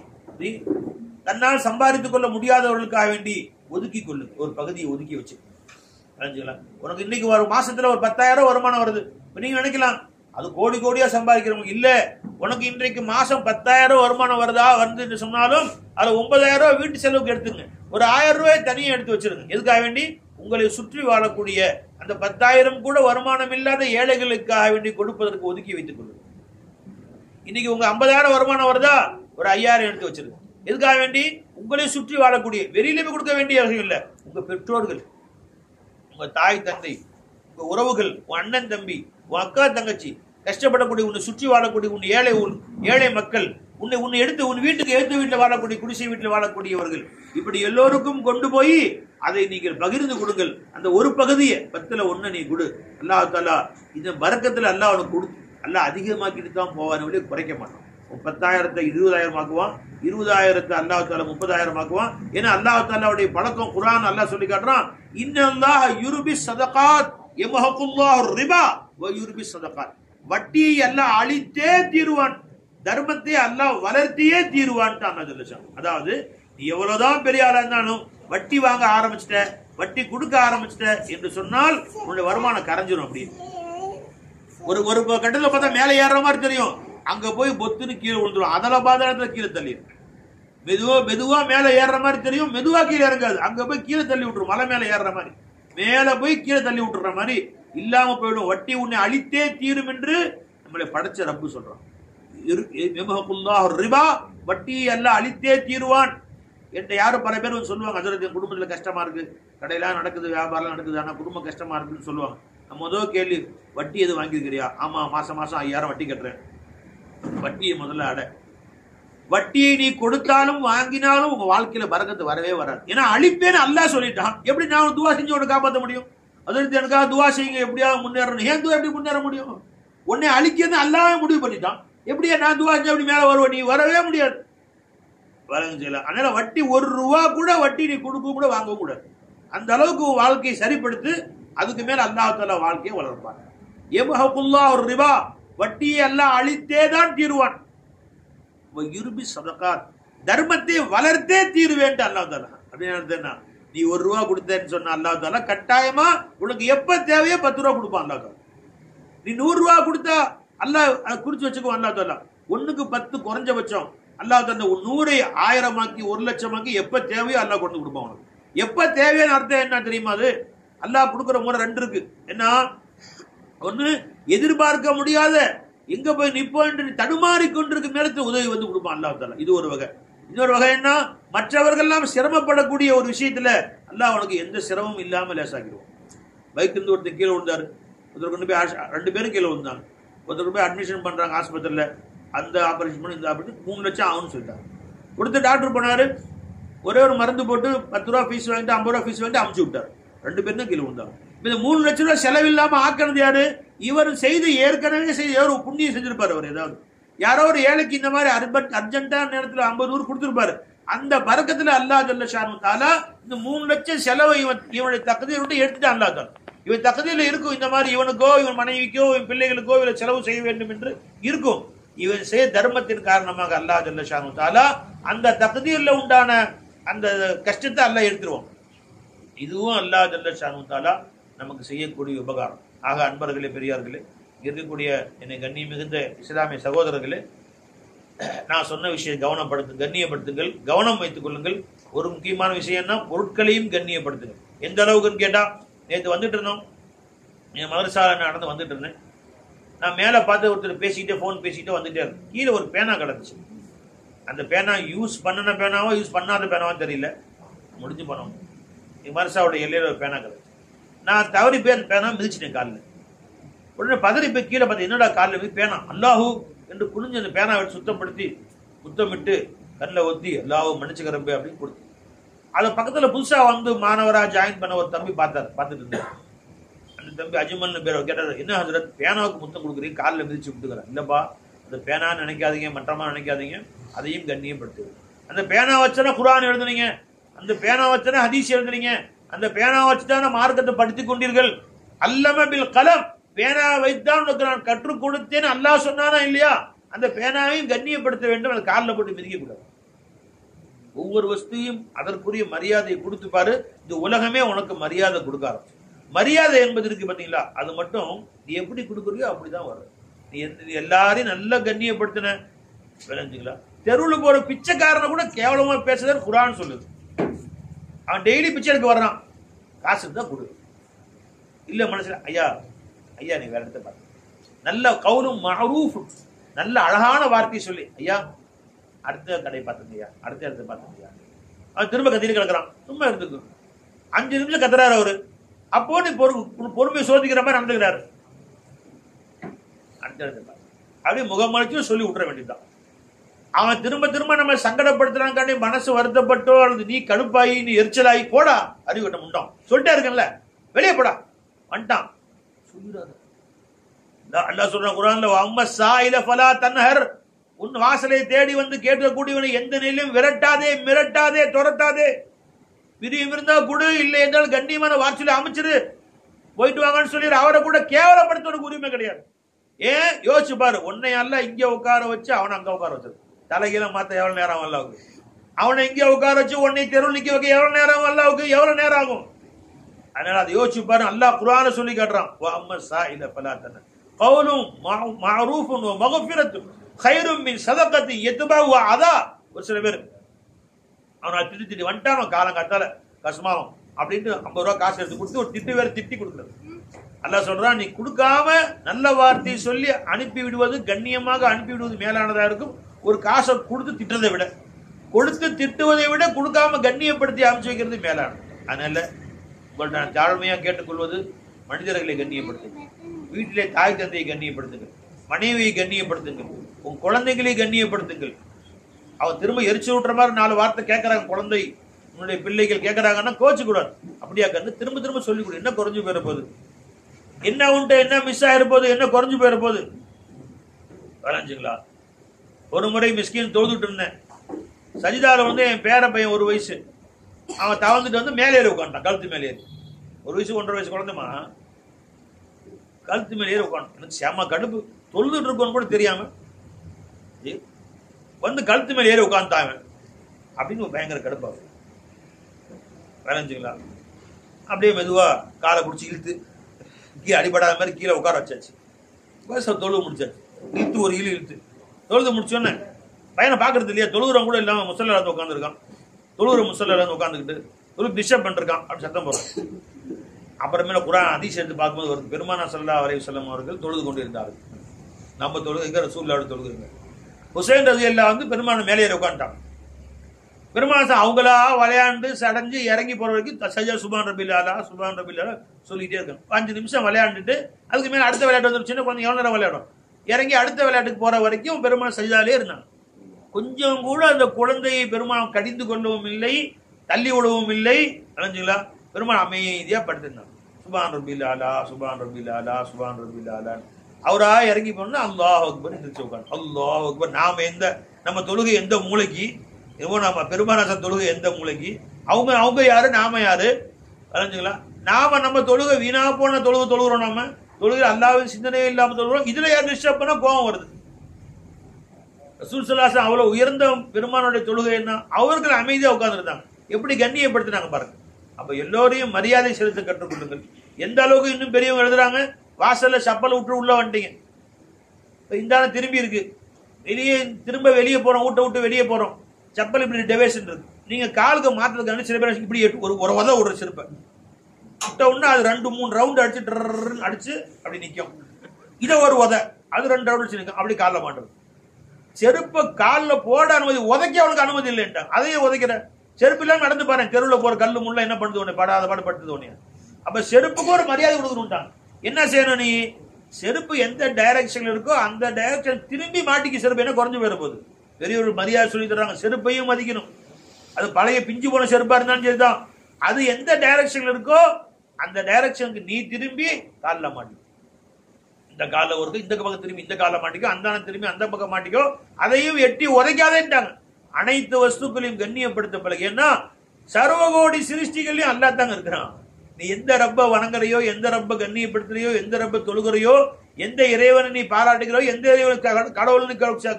தன்னால் சம்பாதித்துக் கொள்ள முடியாதவர்களுக்காக வேண்டி ஒதுக்கி கொள்ளு. ஒரு பகுதியை ஒதுக்கி வச்சு உனக்கு இன்னைக்கு ஒரு மாசத்துல ஒரு 10,000 வருமானம் வருது. நீங்க நினைக்கலாம் அது கோடி கோடியா சம்பாதிக்கிறவங்க இல்ல. உனக்கு இன்றைக்கு மாசம் 10,000 வருமானம் வருதா வந்து சொன்னாலும் அது 9,000 வீட்டு செலவுக்கு எடுத்துங்க. ஒரு 1000 ரூபாய் தனியா எடுத்து வச்சிருங்க. எதுக்காக வேண்டி? உங்களை சுற்றி வாழக்கூடிய அந்த 10,000 கூட வருமானம் இல்லாத ஏழைகளுக்காக வேண்டி கொடுப்பதற்கு ஒதுக்கி வைத்துக் கொள்ளுங்க. இன்னைக்கு உங்க 50,000 வருமானம் வருதா, ஒரு 5,000 எடுத்து வச்சிருங்க. எதுக்காக வேண்டி? உங்களை சுற்றி வாழக்கூடிய, வெளியில போய் கொடுக்க வேண்டிய அவசியம் இல்லை. உங்க பெற்றோர்கள், உங்க தாய் தந்தை, உங்க உறவுகள், உன் அண்ணன் தம்பி, உன் அக்கா தங்கச்சி, கஷ்டப்படக்கூடிய உன்னை சுற்றி வாழக்கூடிய உன் ஏழை மக்கள், உன்னை எடுத்து உன் வீட்டுக்கு எடுத்து வீட்டில் வாழக்கூடிய, குடிசை வீட்டில் வாழக்கூடியவர்கள், இப்படி எல்லோருக்கும் கொண்டு போய் அதை நீங்கள் பகிர்ந்து கொடுங்கள். அந்த ஒரு பகுதியை 10ல் 1 நீ கொடு. அல்லாஹ் தாலா இந்த பரக்கத்தில் அல்லாஹ் அவனுக்கு கொடுத்து அல்லாஹ் அதிகமாக்கிட்டு தான் போவான்னு குறைக்க மாட்டான். 10,000 20,000 ஆக்குவான், 20,000 அல்லாஹ் தாலா 30,000 ஆக்குவான். ஏன்னா அல்லாஹ் தாலாவுடைய பழக்கம் குர்ஆன் அல்லாஹ் சொல்லி காட்டுறான், இன்னல்லாஹ யுர்பி ஸதகாத் யம்ஹகுல்லாஹு ரிபா வ யுர்பி ஸதகாத். வட்டியை அல்லாஹ் அழித்தே தீருவான், தர்மத்தை அல்லாஹ் வளர்த்தியே தீருவான். அதாவது நீ எவ்வளவுதான் பெரிய ஆளா இருந்தாலும் வட்டி வாங்க ஆரம்பிச்சிட்ட, வட்டி கொடுக்க ஆரம்பிச்சிட்ட என்று சொன்னால் உன்னுடைய வருமானம் கரைஞ்சிடும். அப்படி ஒரு கட்டத்தில் பார்த்தா மேலே ஏறுற மாதிரி தெரியும், அங்க போய் பொத்துன்னு கீழே விழுந்துடும். அதல பாதாளத்துல கீழே தள்ளி மெதுவா மேலே ஏறுற மாதிரி தெரியும், மெதுவா கீழே இறங்காது, அங்க போய் கீழே தள்ளி விட்டுரும். மலை மேலே ஏறுற மாதிரி மேல போய் கீழே தள்ளி விட்டுற மாதிரி இல்லாம போயிடும். வட்டி உன்னை அழித்தே தீரும் என்று நம்மளை படைச்ச ரப்பு சொல்றான். ரிபா, வட்டி எல்லாம் அழித்தே தீருவான் என்று யாரும் பல பேர் சொல்லுவாங்க. அதற்கு குடும்பத்தில் கஷ்டமா இருக்கு, கடையெல்லாம் நடக்குது, வியாபாரம் நடக்குது, ஆனா குடும்பம் கஷ்டமா இருக்குன்னு சொல்லுவாங்க. நம்ம முதல் கேள்வி, வட்டி எது வாங்கியிருக்கிறியா? ஆமா, மாசம் 5,000 வட்டி கட்டுறேன். வட்டியை முதல்ல அடை. வட்டியை நீ கொடுத்தாலும் வாங்கினாலும் உங்க வாழ்க்கையில பரக்கத்து வரவே வராது. ஏன்னா அழிப்பேன்னு அல்லாஹ் சொல்லிட்டான். எப்படி நான் துவா செஞ்சு உன்னை காப்பாற்ற முடியும்? அதற்கு எனக்காக துவா செய்யுங்க, எப்படியாவது முன்னேறணும். ஏன் துவா எப்படி முன்னேற முடியும்? உன்னை அழிக்கிறது அல்லாஹ்வே முடிவு பண்ணிட்டான். எப்படியா நான் துவா செஞ்சு அப்படி மேல வருவோம்? நீ வரவே முடியாது. வரங்க செய்யலாம். அதனால வட்டி 1 ரூபா கூட வட்டி நீ கொடுக்க கூட வாங்க கூடாது. அந்த அளவுக்கு வாழ்க்கையை சரிப்படுத்து. அதுக்கு மேல அல்லாஹ் தஆலா வாழ்க்கையை வளர்ப்பான். யம்ஹகுல்லாஹு ரிபா, வட்டியை அல்லாஹ் அழித்தே தான் தீருவான். யுர்பி ஸதகாத், தர்மத்தை வளர்த்தே தீருவேன் அல்லாஹ் தஆலா. அப்படின்னா நீ 1 ரூபா கொடுத்தேன்னு சொன்ன அல்லாஹ் தஆலா கட்டாயமா உனக்கு எப்ப தேவையோ 10 ரூபா கொடுப்பான் அல்லாஹ் தஆலா. நீ 100 ரூபா கொடுத்தா அல்லாஹ் குறிச்சு வச்சுக்குவான் அல்லாஹ் தஆலா. 1க்கு 10 குறைஞ்சபட்சம் அல்லாஹ் தஆலா 100ஐ 1000 ஆக்கி 1,00,000 ஆக்கி எப்ப தேவையோ அல்லாஹ் கொண்டு கொடுப்பான் உனக்கு. எப்ப தேவையான அர்த்தம் என்ன தெரியுமா? அது அல்லாஹ் கொடுக்குற முறை 2 இருக்கு. என்ன? ஒன்னு, எதிர்பார்க்க முடியாத எங்க போய் நிப்போ என்று தடுமாறி கொண்டிருக்கும் நேரத்தில் உதவி வந்து கொடுப்பான் அல்லாஹ் தஆலா. இது ஒரு வகை. இன்னொரு வகை என்ன? மற்றவர்கள் எல்லாம் சிரமப்படக்கூடிய ஒரு விஷயத்துல அல்லாஹ் உனக்கு எந்த சிரமமும் இல்லாம லேசாக்கிடுவான். பைக் இருந்து ஒருத்தர் கீழே விழுந்தாரு, ஒருத்தர் கொண்டு போய் 2 பேரும் கீழே விழுந்தாங்க. ஒருத்தர் போய் அட்மிஷன் பண்றாங்க ஆஸ்பத்திரியில, அந்த ஆபரேஷன் பண்ணி இந்த ஆபரேஷன் 3 லட்சம் ஆகும்னு சொல்லிட்டாங்க. கொடுத்து டாக்டர் போனாரு, ஒரே ஒரு மருந்து போட்டு 10 ரூபா ஃபீஸ் வாங்கிட்டு 50 ரூபா ஃபீஸ் வாங்கிட்டு அமுச்சு விட்டார். 2 பேரும் தான் கீழே விழுந்தாங்க. இந்த 3 லட்சம் ரூபாய் செலவில்லாம ஆக்கினது யாரு? இவர் ஏற்கனவே செய்த ஒரு புண்ணியம் செஞ்சிருப்பாரு. அவர் ஏதாவது யாரோ ஒரு ஏழைக்கு இந்த மாதிரி அர்ஜென்ட்டான நேரத்தில் 50 நூறு கொடுத்துருப்பாரு. அந்த பரக்கத்துல அல்லாஹ் ஜல்ல ஷானு தாலா இந்த 3 லட்சம் செலவை இவனுடைய தகுதியை விட்டு எடுத்துட்டான். அல்லாஹ் தாலா இவன் தகுதியில இருக்கும், இந்த மாதிரி இவனுக்கோ இவன் மனைவிக்கோ இவன் பிள்ளைகளுக்கோ இவன் செலவு செய்ய வேண்டும் என்று இருக்கும். இவன் செய்ய தர்மத்தின் காரணமாக அல்லாஹ் ஜல்ல ஷானு தாலா அந்த தகுதியில் உண்டான அந்த கஷ்டத்தை அல்லாஹ் எடுத்துருவான். இதுவும் அல்லாஹ் ஜல்ல ஷானு தாலா நமக்கு செய்யக்கூடிய உபகாரம். ஆக அன்பர்களே, பெரியார்களே, இருக்கக்கூடிய என்னை கண்ணியம் மிகுந்த இஸ்லாமிய சகோதரர்களே, நான் சொன்ன விஷயம் கண்ணியப்படுத்துங்கள், கவனம் வைத்துக் கொள்ளுங்கள். ஒரு முக்கியமான விஷயம்னா பொருட்களையும் கண்ணியப்படுத்துங்கள். எந்த அளவுக்குன்னு கேட்டா, நேற்று வந்துட்டு இருந்தோம், என் மதரசால நடந்து வந்துட்டு இருந்தேன். நான் மேலே பார்த்து ஒருத்தர் பேசிக்கிட்டே ஃபோன் பேசிக்கிட்டே வந்துட்டே இருந்தேன். கீழே ஒரு பேனா கிடந்துச்சு. அந்த பேனா யூஸ் பண்ணின பேனாவோ யூஸ் பண்ணாத பேனாவோ தெரியல, முடிஞ்சு போனோம். என் மதரசாவோட எல்லையில் ஒரு பேனா கிடந்துச்சு. நான் தவறி பேனா மிதிச்சிட்டேன் காலில். உடனே பதறி போய் கீழே பார்த்து என்னடா காலில் போய் பேனா அல்லாஹூ என்று குனிஞ்சு அந்த பேனாவை சுத்தப்படுத்தி முத்தமிட்டு கண்ணில் ஒத்தி அல்லாஹூ மன்னிச்சுக்கிறப்பே அப்படின்னு கொடுத்து, அது பக்கத்தில் புதுசாக வந்து மாணவராக ஜாயின் பண்ண ஒரு தம்பி பார்த்துட்டு இருந்தார். அந்த தம்பி அஜ்மல்னு பேர் கேட்டார், என்ன ஹஜ்ரத் பேனாவுக்கு முத்தம் கொடுக்குறீங்க, காலில் மிதிச்சு விட்டுக்கிறேன். இல்லைப்பா, அந்த பேனா நினைக்காதீங்க, மற்றமா நினைக்காதீங்க, அதையும் கண்ணியப்படுத்துது. அந்த பேனா வச்சனா குர்ஆன் எழுதுனீங்க, அந்த பேனா வச்சனா ஹதீஸ் எழுதுனீங்க, அந்த பேனா வச்சுதான மார்க்கத்தை படித்துக் கொண்டீர்கள். அல்லம பில் கலம், பேனா வைத்தான் உனக்கு நான் கற்றுக் கொடுத்தேன்னு அல்லாஹ் சொன்னானா இல்லையா? அந்த பேனாவையும் கண்ணியப்படுத்த வேண்டும். அது காலில் போட்டு மிதிக்க கூடாது. ஒவ்வொரு வஸ்துவையும் அதற்குரிய மரியாதையை கொடுத்து பாரு. இந்த உலகமே உனக்கு மரியாதை கொடுக்காரு. மரியாதை என்பது இருக்கு பாத்தீங்களா, அது மட்டும் நீ எப்படி கொடுக்குறியோ அப்படிதான் வரும். நீ எல்லாரையும் நல்லா கண்ணியப்படுத்தின விளைஞ்சுங்களா, தெருவில் போற பிச்சைக்காரனை கூட கேவலமா பேசுறது குர்ஆன் சொல்லுது. அவன் டெய்லி பிச்சை எடுக்க வர்றான், காசு தான் கொடு. இல்ல மனசுல ஐயா ஐயா நீ வேற இடத்த பாரு, நல்ல கவுலும் மஅரூஃப், நல்ல அழகான வார்த்தை சொல்லி ஐயா அடுத்த கடை பார்த்துங்க ஐயா, அடுத்த இடத்த பார்த்துங்க ஐயா. அவன் திரும்ப கத்திட்டு கிடக்குறான், சும்மா இருந்துக்கு 5 நிமிஷம் கத்துறாரு அவரு. அப்போ நீ பொறுமையை சோதிக்கிற மாதிரி நடந்துக்கிறாரு. அடுத்த இடத்த பாரு அப்படியே முகமளிச்சும் சொல்லி விட்டுற வேண்டியதுதான். அவன் திரும்ப திரும்ப நம்ம சங்கடப்படுத்துறாங்க, மனசு வருத்தப்பட்டோ அல்லது நீ கடுப்பாயி நீ எரிச்சலாகி போடா அறிவுட்ட முண்டோம் சொல்லிட்டே இருக்கல, வெளியே போடா வந்துட்டான் சொல்லிடாத. அல்லாஹ் சொல்றான் குர்ஆன்ல, அம்மா சாயில ஃபலா தன்ஹர், உன் வாசலை தேடி வந்து கேட்கக்கூடியவனை எந்த நிலையிலும் விரட்டாதே, மிரட்டாதே, துரத்தாதே. பிரியம் இருந்தா குடு, இல்லை என்றால் கண்ணியமான வார்த்தையில அமைச்சிரு, போயிட்டு வாங்கன்னு சொல்லி அவரை கூட கேவலப்படுத்த உரிமை கிடையாது. ஏன் யோசிச்சு பாரு, உன்னை அல்ல இங்க உட்கார வச்சு அவனை அங்க உட்கார வச்சது, தலைகீழ மாத்த எவ்வளவு நேரம் அல்லாவுக்கு? அவனை இங்க உட்கார வச்சு உன்னை தெருவில் நிக்க வைக்க எவ்வளவு நேரம் அல்லாவுக்கு? எவ்வளவு நேரம் ஆகும்? அதனால அதை யோசிச்சு பாரு. அல்லாஹ் குர்ஆனை சொல்லி காட்டுறான், வஅம்மா சாயில ஃபலா தன்ஹர் கௌலும் மஅரூஃபுன் வ மக்ஃபிரத்துன் கைரும் மின் ஸதகத்தி யத்பஉ அதா. ஒரு சில பேர் அவனை திட்டி வந்துட்டான், காலங்காத்தால கஸ்மாலம் அப்படின்ட்டு 50 ரூபா காசு எடுத்து கொடுத்து ஒரு திட்டு வேற திட்டி கொடுக்குறது. அல்லாஹ் சொல்றான், நீ கொடுக்காம நல்ல வார்த்தையை சொல்லி அனுப்பி விடுவது, கண்ணியமாக அனுப்பி விடுவது மேலானதா இருக்கும் ஒரு காசை கொடுத்து திட்டுறதை விட. கொடுத்து திட்டுவதை விட கொடுக்காம கண்ணியப்படுத்தி அமைச்சு வைக்கிறது மேலானது. அதனால உங்கள்ட்ட நான் தாழ்மையாக கேட்டுக்கொள்வது, மனிதர்களை கண்ணியப்படுத்துங்கள், வீட்டிலே தாய் தந்தையை கண்ணியப்படுத்துங்கள், மனைவியை கண்ணியப்படுத்துங்கள், உன் குழந்தைகளை கண்ணியப்படுத்துங்கள். அவன் திரும்ப எரிச்சு விட்டுற மாதிரி 4 வார்த்தை கேட்கறாங்க, குழந்தை உன்னுடைய பிள்ளைகள் கேட்கறாங்கன்னா கோச்சு கூடாது. அப்படியா கண்ணு திரும்ப திரும்ப சொல்லிக் கொடு. என்ன குறைஞ்சு போயிட போகுது? என்ன உன்ட்ட என்ன மிஸ் ஆயிருப்போது? என்ன குறைஞ்சு போயிட போகுது? வரைஞ்சுங்களா? ஒரு முறை மிஸ்கின் தொழுதுட்டு இருந்தேன், சஜிதால வந்து என் பேர பையன் 1 வயசு, அவன் தவழ்ந்துட்டு வந்து மேலே ஏறி உட்காந்துட்டான், கழுத்து மேலே ஏறி. 1 வயசு 1.5 வயசு குழந்தைமா கழுத்து மேலே ஏறி உட்காந்து. எனக்கு செம கடுப்பு, தொழுதுட்டு இருக்கோன்னு கூட தெரியாம வந்து கழுத்து மேலே ஏறி உட்காந்துட்டான் அப்படின்னு பயங்கர கடுப்பாகும். வரைஞ்சுங்களா? அப்படியே மெதுவா காலை பிடிச்சி இழுத்து கீழே அடிபடாத மாதிரி கீழே உட்கார வச்சாச்சு. தொழுவு முடிச்சாச்சு. இழுத்து ஒரு இழுத்து தொழுது முடிச்சோன்னே பையனை பார்க்கறது இல்லையா, தொழுகிறவங்க கூட இல்லாமல் முசல்ல இருந்து உட்காந்துருக்கான். தொழுகிற முசல்ல இருந்து உட்காந்துக்கிட்டு தொழு டிஸ்டர்ப் பண்ணிருக்கான் அப்படின்னு சத்தம் போடுறான். அப்புறமேல குர்ஆன் ஹதீஸ் எடுத்து பார்க்கும்போது ஒரு பெருமானார் ஸல்லல்லாஹு அலைஹி வஸல்லம் அவர்கள் தொழுது கொண்டு இருந்தார்கள். நம்ம தொழுகைங்க ரசூலுல்லாஹ் தொழுகிறோங்க. ஹுசைன் ரலியல்லாஹு வந்து பெருமான மேலே ஏறி உட்காந்துட்டாங்க. பெருமானார் அவங்களா விளையாண்டு சடைஞ்சு இறங்கி போற வரைக்கும் சஜா சுபான் ரபில் ஆலா சுபான் ரபில் ஆலா சொல்லிட்டே இருக்காங்க. 5 நிமிஷம் விளையாண்டுட்டு அதுக்கு மேலே அடுத்த விளையாட்டு வந்து சின்ன குழந்தை எவ்வளோ நேரம் விளையாடும், இறங்கி அடுத்த விளையாட்டுக்கு போற வரைக்கும் பெருமாள் சஜிதாலே இருந்தாங்க. கொஞ்சம் கூட அந்த குழந்தையை பெருமாள் கடிந்து கொள்ளவும் இல்லை, தள்ளி விடவும் இல்லை. அலைஞ்சுங்களா? பெருமாள் அமைதியா படுத்திருந்தாங்க. சுபான் ரபில் ஆலா சுபான் ரபில் ஆலா சுபான் ரபில் ஆலா அவரா இறங்கி போனா அல்லாஹ் அக்பர் எந்திரிச்சு உட்காந்து அல்லாஹ் அக்பர். நம்ம தொழுகை எந்த மூளைக்கு, நம்ம பெருமானாசன் தொழுகை எந்த மூளைக்கு, அவங்க யாரு நாம யாரு வரைஞ்சுங்களா? நம்ம தொழுகை வீணா போன தொழுகிறோம். நம்ம தொழுகை அல்லாஹ்வின் சிந்தனையே இல்லாம தொழுகிறோம். இதுல யார் டிஸ்டர்ப் பண்ணா கோபம் வருது. ரசூல் ஸல்லல்லாஹு அலைஹி வஸல்லம் அவ்வளவு உயர்ந்த பெருமானுடைய தொழுகை என்ன, அவர்கள் அமைதியா உட்கார்ந்துருந்தாங்க. எப்படி கண்ணியப்படுத்தினாங்க பாருங்க. அப்ப எல்லோரையும் மரியாதை செலுத்த கற்றுக்கொள்ளுங்கள். எந்த அளவுக்கு இன்னும் பெரியவங்க எழுதுறாங்க, வாசல்ல சப்பல் விட்டு உள்ள வந்துட்டீங்க, இந்த திரும்பி இருக்கு, திரும்ப வெளியே போறோம், வீட்டை விட்டு வெளியே போறோம், சப்பல் இப்படி டெவேஷன் இருக்கு, நீங்க காலுக்கு மாற்றுறதுக்கான சில பேர் இப்படி ஒரு உத ஒரு செருப்பை விட்ட உடனே அது 2-3 ரவுண்ட் அடிச்சு அப்படி நிற்கும். இதை ஒரு உத, அது 2 ரவுண்ட் நிற்கும், அப்படி காலில் மாட்டுறது. செருப்பை காலில் போட அனுமதி, உதைக்க அவனுக்கு அனுமதி இல்லைன்ட்டாங்க. அதையே உதைக்கிற செருப்பு இல்லாம நடந்து பாருங்க, தெருவில் போற கல்லு முள்ள என்ன பண்ணுது உடனே, படாத பாடு படுத்துது உடனே. அப்ப செருப்புக்கு ஒரு மரியாதை கொடுக்கணும்ட்டாங்க. என்ன செய்யணும், நீ செருப்பு எந்த டைரக்ஷன்ல இருக்கோ அந்த டைரக்ஷன் திரும்பி மாட்டிக்கு செருப்பு என்ன குறைஞ்சு போயிட போகுது. பெரியவர்கள் மரியாதை சொல்லி தர்றாங்க, செருப்பையும் மதிக்கணும். அது பழைய பிஞ்சு போன செருப்பா இருந்தாலும் சரிதான், அது எந்த டைரக்ஷன்ல இருக்கோ அந்த டைரக்ஷனுக்கு நீ திரும்பி காலில் மாட்டி, இந்த காலில் ஒரு இந்த பக்கம் திரும்பி இந்த காலில் மாட்டிக்கோ, அந்த திரும்பி அந்த பக்கம் மாட்டிக்கோ, அதையும் எட்டி உதைக்காதேன்ட்டாங்க. அனைத்து வஸ்துக்களையும் கண்ணியப்படுத்த பிறகு, ஏன்னா சர்வகோடி சிருஷ்டிகளையும் அல்லாஹ் தாங்க இருக்கிறான். நீ எந்த ரப்ப வணங்குறையோ, எந்த ரப்ப கண்ணியப்படுத்துறையோ, எந்த ரப்ப தொழுகிறையோ, எந்த இறைவனை நீ பாராட்டுகிறோ, எந்த இறைவனை கடவுள்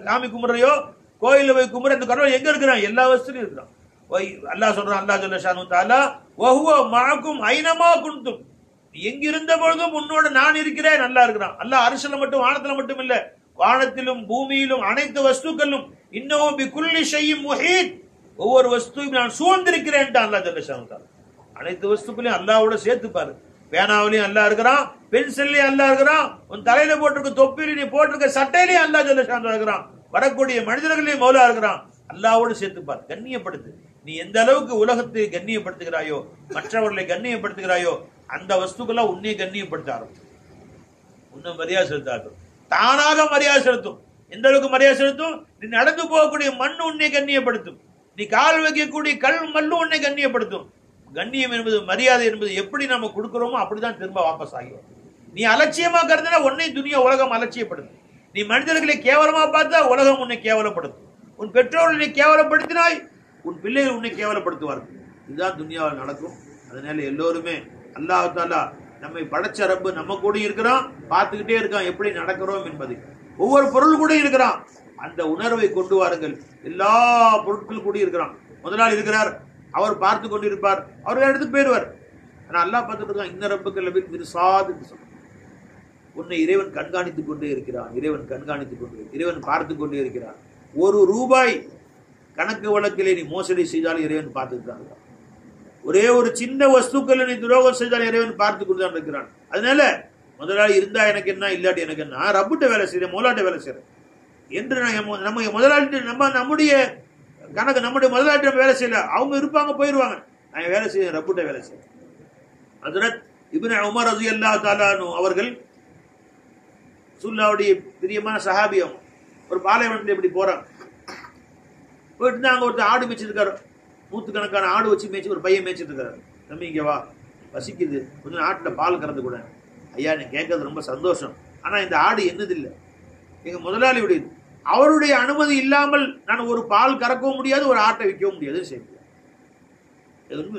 காமி கும்பிடுறையோ, கோயில போய் கும்பிட அந்த கடவுள் எங்க இருக்கிறான், எல்லா வஸ்துலையும் இருக்கிறான். அல்லாஹ் சொல்றான், அல்லாஹ் ஜல்ல ஷானு தஆலா வஹுவ மஅக்கும் ஐனமா குன்தும், எங்கிருந்த பொழுதும் உன்னோட நான் இருக்கிறேன், நல்லா இருக்கிறான். அல்லாஹ் அர்ஷ்ல மட்டும் வானத்துல மட்டும் இல்ல, வானத்திலும் பூமியிலும் அனைத்து வஸ்துக்களும் இன்னஹு பிகுல்லி ஷைஇன் முஹீத், ஒவ்வொரு வஸ்துவையும் நான் சூழ்ந்திருக்கிறேன் அல்லாஹ் ஜல்ல ஷானு தஆலா. அனைத்து வஸ்துக்களையும் அல்லாஹ்வோட சேர்த்து பாரு. பேனாவிலையும் அல்லாஹ் இருக்கிறான், பென்சில்லையும் அல்லாஹ் இருக்கிறான், உன் தலையில போட்டிருக்க தொப்பிலையும் நீ போட்டிருக்க சட்டையிலையும் அல்லாஹ் ஜல்ல ஷானு இருக்கிறான், வரக்கூடிய மனிதர்களையும் மௌலா இருக்கிறான். அல்லாஹ்வோடு சேர்த்து பாரு, கண்ணியப்படுத்து. நீ எந்த அளவுக்கு உலகத்தை கண்ணியப்படுத்துகிறாயோ, மற்றவர்களை கண்ணியப்படுத்துகிறாயோ, அந்த வஸ்துக்கெல்லாம் உன்னை கண்ணியப்படுத்த ஆரம்பிக்கும், உன்னை மரியாதை செலுத்த ஆரம்பிக்கும், தானாக மரியாதை செலுத்தும். எந்த அளவுக்கு மரியாதை செலுத்தும், நீ நடந்து போகக்கூடிய மண் உன்னை கண்ணியப்படுத்தும், நீ கால் வைக்கக்கூடிய கல் மண்ணு உன்னை கண்ணியப்படுத்தும். கண்ணியம் என்பது, மரியாதை என்பது எப்படி நம்ம கொடுக்கிறோமோ அப்படிதான் திரும்ப வாபஸ் ஆகிடும். நீ அலட்சியமா கருதுனா உன்னை துனியா உலகம் அலட்சியப்படுத்தும். நீ மனிதர்களை கேவலமா பார்த்தா உலகம் உன்னை கேவலப்படுத்தும். உன் பெற்றோர்களை கேவலப்படுத்தினாய் உன் பிள்ளைகள் உன்னை கேவலப்படுத்துவார்கள். இதுதான் துனியாவில் நடக்கும். அதனால எல்லோருமே அல்லாஹ் தஆலா நம்மை படைச்ச ரப்பு நம்ம கூட இருக்கிறான், பார்த்துக்கிட்டே இருக்கான் எப்படி நடக்கிறோம் என்பது. ஒவ்வொரு பொருள் கூட இருக்கிறான், அந்த உணர்வை கொண்டு வாருங்கள். எல்லா பொருட்கள் கூட இருக்கிறான். முதலாளி இருக்கிறார், அவர் பார்த்து கொண்டு இருப்பார், அவர் எடுத்து போயிடுவார். ஆனா அல்லாஹ் பார்த்துட்டு இருக்கான். இந்த ரப்புக்கு மிர்சாத் என்று சொல்றான். உன்னை இறைவன் கண்காணித்துக் கொண்டே இருக்கிறான், இறைவன் கண்காணித்துக் கொண்டே, இறைவன் பார்த்து கொண்டே இருக்கிறான். ₹1 கணக்கு வழக்கிலே நீ மோசடி செய்தாலும் இறைவன் பார்த்துட்டு தான் இருக்கான். ஒரே ஒரு சின்ன வஸ்துக்கள் நீ துரோகம் செய்தாலும் இறைவன் பார்த்து கொண்டு தான் இருக்கிறான். அதனால முதலாளி இருந்தா எனக்கு என்ன, இல்லாட்டி எனக்கு என்ன, ரப்புட்ட வேலை செய்யறேன், மோலாட்ட வேலை செய்யறேன் என்று நம்ம முதலாளி நம்முடைய கணக்கு, நம்முடைய முதலாளி வேலை செய்யல, அவங்க இருப்பாங்க போயிடுவாங்க, நான் வேலை செய்ய ரப்புட்ட வேலை செய்யறேன். ஹஜ்ரத் இப்னு உமர் ரலியல்லாஹு தஆலா அன்ஹு அவர்கள் ரசூலுல்லாஹ்வுடைய பிரியமான சஹாபி, அவங்க ஒரு பாலைவனத்தில் இப்படி போறாங்க. போயிட்டு அங்க ஒருத்தர் ஆடு மேய்ச்சிட்டு இருக்காரு, 100 கணக்கான ஆடு வச்சு மேய்ச்சி ஒரு பையன் மேய்ச்சிட்டு இருக்காரு. தம்பி இங்க வா, பசிக்குது, கொஞ்சம் ஆட்டுல பால் கறந்து கூட. ஐயா நீ கேட்கறது ரொம்ப சந்தோஷம், ஆனா இந்த ஆடு என்னது இல்லை, எங்க முதலாளி உடையது, அவருடைய அனுமதி இல்லாமல் நான் ஒரு பால் கறக்கவும் முடியாது, ஒரு ஆட்டை விற்கவும் முடியாது, செய்ய முடியாது,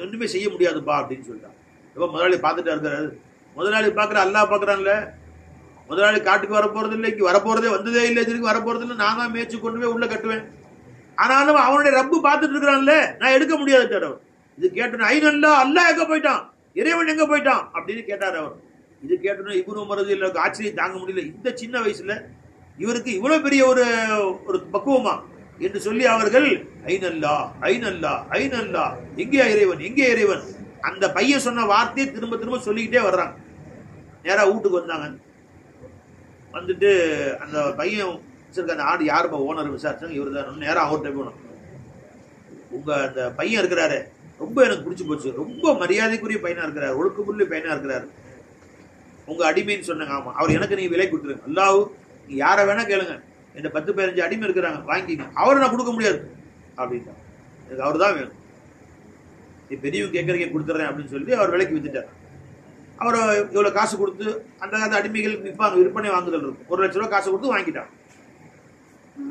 ஒண்ணுமே செய்ய முடியாதுப்பா அப்படின்னு சொல்லிட்டான். இப்போ முதலாளி பார்த்துட்டா இருக்காரு. முதலாளி பார்க்குற அல்லாஹ் பார்க்குறான்ல. முதலாளி காட்டுக்கு வரப்போறது இல்லை, இங்கே வரப்போறதே வந்ததே இல்லை, திரும்பி வரப்போறது இல்லை, நான் தான் மேய்ச்சி கொண்டு போய் உள்ள கட்டுவேன். ஆனாலும் அவனுடைய ரப்பு பார்த்துட்டு இருக்கிறான்ல, நான் எடுக்க முடியாது அவர். இது கேட்டோன்னு ஐநல்லா, அல்லாஹ் எங்க போயிட்டான், இறைவன் எங்க போயிட்டான் அப்படின்னு கேட்டார் அவர். இது கேட்டோன்னு இப்னு உமர் ரலியல்லாஹு ஆச்சரியம் தாங்க முடியல. இந்த சின்ன வயசுல இவருக்கு இவ்வளவு பெரிய ஒரு பக்குவமா என்று சொல்லி அவர்கள் ஐநல்லா ஐநல்லா ஐநல்லா, எங்கே இறைவன், எங்கே இறைவன், அந்த பையன் சொன்ன வார்த்தையை திரும்ப திரும்ப சொல்லிக்கிட்டே வர்றாங்க. நேரா வீட்டுக்கு வந்தாங்க. வந்துட்டு அந்த பையன் அந்த ஆடு யாருப்பா ஓனர் விசாரிச்சாங்க, இவர் தான். நேரம் அவர்கிட்ட போனோம். உங்க அந்த பையன் இருக்கிறாரு, ரொம்ப எனக்கு பிடிச்சி போச்சு, ரொம்ப மரியாதைக்குரிய பையனா இருக்கிறார், ஒழுக்கமுள்ள பையனா இருக்கிறார், உங்க அடிமைன்னு சொன்னாங்க. ஆமா, அவர் எனக்கு நீங்க விலை கொடுத்துருங்க, அல்லாஹ் நீங்க யாரை வேணா கேளுங்க, என் 10-15 அடிமை இருக்கிறாங்க, வாங்கிக்க, அவரை நான் கொடுக்க முடியாது அப்படின்ட்டா. எனக்கு அவர் தான் வேணும், நீ பெரியவங்க கேட்கறீங்க கொடுத்துட்றேன் அப்படின்னு சொல்லி அவர் விலைக்கு வித்துட்டார். அவரை இவ்வளோ காசு கொடுத்து அந்த அடிமைகள் விற்பாங்க, விற்பனை வாங்குதல் இருக்கும். 1 லட்ச ரூபா காசு கொடுத்து வாங்கிட்டான்.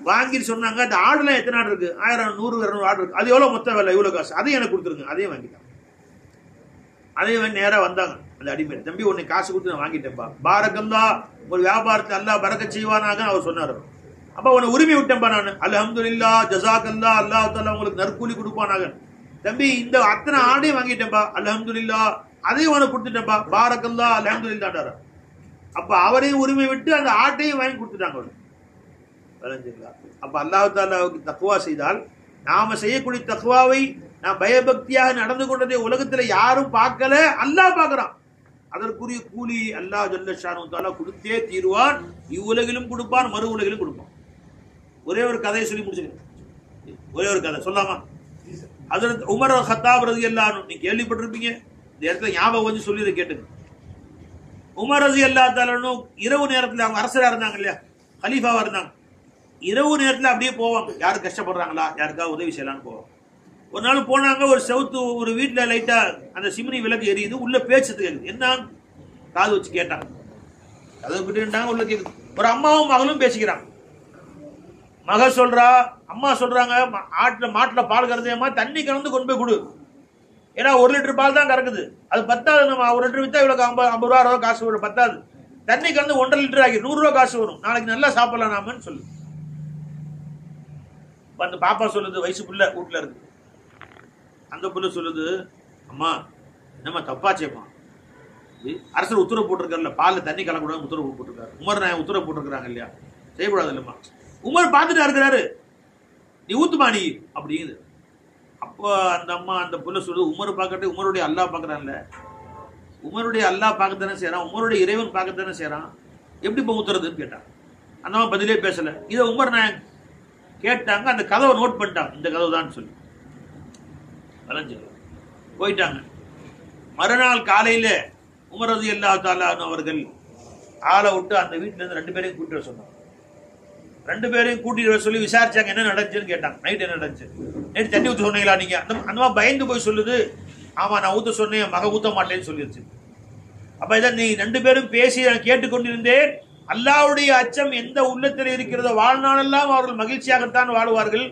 வாங்கிட்டு சொன்னாங்க அந்த ஆடுலாம் எத்தனை ஆடு இருக்கு, 1000 100 200 ஆடு இருக்கு, அது எவ்வளோ மொத்த வேலை, இவ்வளோ காசு, அதையும் எனக்கு கொடுத்துருங்க. அதையும் வாங்கிட்டான். அதையும் நேராக வந்தாங்க அந்த அடிமை. தம்பி உன்னை காசு கொடுத்து நான் வாங்கிட்டேன்ப்பா, பாரக்கல்லா ஒரு வியாபாரத்தை அல்லாஹ் பரக்கத் செய்வானாக அவர் சொன்னார். அப்ப உன்னை உரிமை விட்டேன்பா நான், அல்ஹம்துலில்லாஹ் ஜஸாக்கல்லா, அல்லாஹ் தஆலா உங்களுக்கு நற்கூலி கொடுப்பானாக. தம்பி இந்த அத்தனை ஆடையும் வாங்கிட்டேன்பா, அல்ஹம்துலில்லாஹ் அதையும் உனக்கு கொடுத்துட்டேன்பா, பாரக்கல்லா அல்ஹம்துலில்லாஹ். அப்ப அவரையும் உரிமை விட்டு அந்த ஆட்டையும் வாங்கி கொடுத்துட்டாங்க. அப்ப அல்லாஹ் தஆலாவுக்கு தக்வா செய்தால், நாம செய்யக்கூடிய தக்வாவை நான் பயபக்தியாக நடந்து கொண்டதை உலகத்துல யாரும் பார்க்கல, அல்லாஹ் பார்க்கிறான். அதற்குரிய கூலி அல்லாஹ் ஜல்ல ஷானஹு தஆலா கொடுத்தே தீர்வான். இவ்வுலகிலும் கொடுப்பான், மறு உலகிலும் கொடுப்பான். ஒரே ஒரு கதையை சொல்லி முடிச்சுக்கிறேன். ஒரே ஒரு கதை சொல்லாமா? ஹஜ்ரத் உமர் கத்தாப் ரலியல்லாஹு அன்ஹு, நீங்க கேள்விப்பட்டிருப்பீங்க, இந்த இடத்துல ஞாபகம் வந்து சொல்லி கேட்டுங்க. உமர் ரலியல்லாஹு தஆலா அன்ஹு இரவு நேரத்தில் அவங்க அரசரா இருந்தாங்க இல்லையா, கலீஃபாவா இருந்தாங்க. இரவு நேரத்தில் அப்படியே போவாங்க, யாரு கஷ்டப்படுறாங்களா யாருக்காவது உதவி செய்யலான்னு போவாங்க. ஒரு நாள் போனாங்க, ஒரு செவுத்து ஒரு வீட்டில் லைட்டா அந்த சிம்னி விளக்கு எரியுது, உள்ள பேச்சுது கேட்குது. என்ன காது வச்சு கேட்டாங்க, கதவு கிட்டாங்க, உள்ள கேட்குது. ஒரு அம்மாவும் மகளும் பேசிக்கிறாங்க. மக சொல்றா, அம்மா சொல்றாங்க, மாட்டுல பால் கறந்தேம்மா, தண்ணி கலந்து கொண்டு போய் கொடு, ஏன்னா 1 லிட்டர் பால் தான் கறக்குது, அது பத்தாது, நம்ம 1 லிட்டர் வித்தா இவ்வளவு 50 ரூபா 60 காசு வரும், பத்தாது, தண்ணி கலந்து 1.5 லிட்டர் ஆகி 100 ரூபா காசு வரும், நாளைக்கு நல்லா சாப்பிடலாம் நாமன்னு சொல்லு. அந்த பாப்பா சொல்லுது, வயசு புள்ள வீட்டுல இருக்கு. அந்த புள்ள சொல்லுது, அம்மா நம்ம தப்பாச்சேம்மா, அரசர் உத்தரவு போட்டிருக்காருல்ல, பால்ல தண்ணி கலக்கூடாது உத்தரவு போட்டிருக்காரு, உமர் நாயகம் உத்தரவு போட்டிருக்கிறாங்க இல்லையா, செய்யக்கூடாது இல்லம்மா. உமர் பார்த்துட்டா இருக்கிறாரு, நீ ஊத்துமா நீ அப்படிங்குது. அப்போ அந்த அம்மா அந்த புள்ள சொல்லுது, உமர் பார்க்கட்டு, உமருடைய அல்லாஹ் பார்க்கறான்ல, உமருடைய அல்லாஹ் பார்க்கத்தானே செய்யறான், உமருடைய இறைவன் பார்க்கத்தானே செய்யறான், எப்படி இப்போ ஊத்துறதுன்னு கேட்டான். அந்த அம்மா பதிலே பேசல. இதை உமர் நாயகம் கேட்டாங்க, அந்த கதவை நோட் பண்ணிட்டாங்க, இந்த கதவு தான் சொல்லி போயிட்டாங்க. மறுநாள் காலையில உமர் ரலியல்லாஹு தஆலா அவர்கள் ஆளை விட்டு அந்த வீட்டுல இருந்து 2 பேரையும் கூட்டிட்டு வர சொன்னாங்க. 2 பேரையும் கூட்டிட்டு வர சொல்லி விசாரிச்சாங்க, என்ன நடந்துச்சுன்னு கேட்டாங்க. நைட் என்ன நடந்துச்சு, நைட் தண்ணி ஊத்த சொன்னீங்களா நீங்க? அந்த மாதிரி பயந்து போய் சொல்லுது, ஆமா நான் ஊத்த சொன்னேன், மக ஊத்த மாட்டேன்னு சொல்லிருச்சு. அப்ப இதான் நீ 2 பேரும் பேசி நான் கேட்டுக்கொண்டிருந்தேன், அல்லாஹ்வுடைய அச்சம் எந்த உள்ளத்தில் இருக்கிறதோ வாழ்நாளெல்லாம் அவர்கள் மகிழ்ச்சியாகத்தான் வாழ்வார்கள்.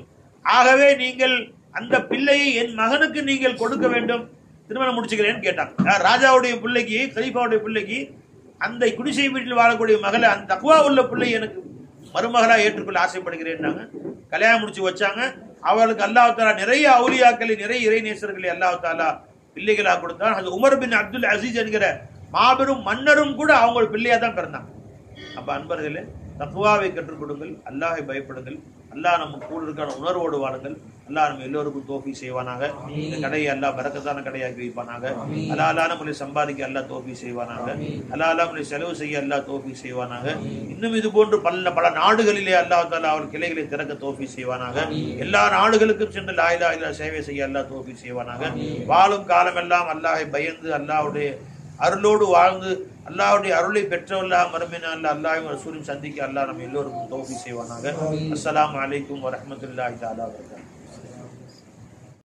ஆகவே நீங்கள் அந்த பிள்ளையை என் மகனுக்கு நீங்கள் கொடுக்க வேண்டும், திருமணம் முடிச்சுக்கிறேன்னு கேட்டாங்க. ராஜாவுடைய பிள்ளைக்கு, கலீஃபாவுடைய பிள்ளைக்கு, அந்த குடிசை வீட்டில் வாழக்கூடிய மகளை, அந்த தக்வா உள்ள பிள்ளை எனக்கு மருமகளா ஏற்றுக்கொள்ள ஆசைப்படுகிறேன்னாங்க. கல்யாணம் முடிச்சு வச்சாங்க. அவர்களுக்கு அல்லாஹ் தஆலா நிறைய அவுலியாக்களை, நிறைய இறைநேசர்களை அல்லாஹ் தஆலா பிள்ளைகளாக கொடுத்தான். அது உமர் பின் அப்துல் அசீஸ் என்கிற மாபெரும் மன்னரும் கூட அவங்க பிள்ளையா தான் பிறந்தாங்க. அப்ப அன்பர்களே, தக்வாவை கற்றுக் கொடுங்கள், அல்லாஹை பயப்படுங்கள், அல்லாஹ் நம்ம கூட இருக்கான உணர்வோடு வாழுங்கள். அல்லாஹ் நம்ம எல்லோருக்கும் தௌஃபீக் செய்வானாக. இந்த கடையை அல்லாஹ் பரக்கத்தான கடையாக்கி வைப்பானாக. அல்லாஹ் நம்மளை சம்பாதிக்க அல்லாஹ் தௌஃபீக் செய்வானாக. அல்லாஹ் நம்மளை செலவு செய்ய அல்லாஹ் தௌஃபீக் செய்வானாக. இன்னும் இது போன்று பல நாடுகளிலே அல்லாஹ் தஆலா அவர் கிளைகளை திறக்க தௌஃபீக் செய்வானாக. எல்லா நாடுகளுக்கும் சென்று லா இலாஹா இல்லல்லாஹ் சேவை செய்ய அல்லாஹ் தௌஃபீக் செய்வானாக. வாழும் காலமெல்லாம் அல்லாஹை பயந்து, அல்லாஹ்வுடைய அருளோடு வாழ்ந்து, அல்லாஹ்வுடைய அருளை பெற்றவர்களாக மறுமையினால் அல்லாஹ்வையும் ரசூலையும் சந்திக்க அல்லாஹ் நம்ம எல்லோருக்கும் தௌஃபீக் செய்வானாக. அஸ்ஸலாமு அலைக்கும் வரஹ்மத்துல்லாஹி தஆலா வபரகாத்துஹு.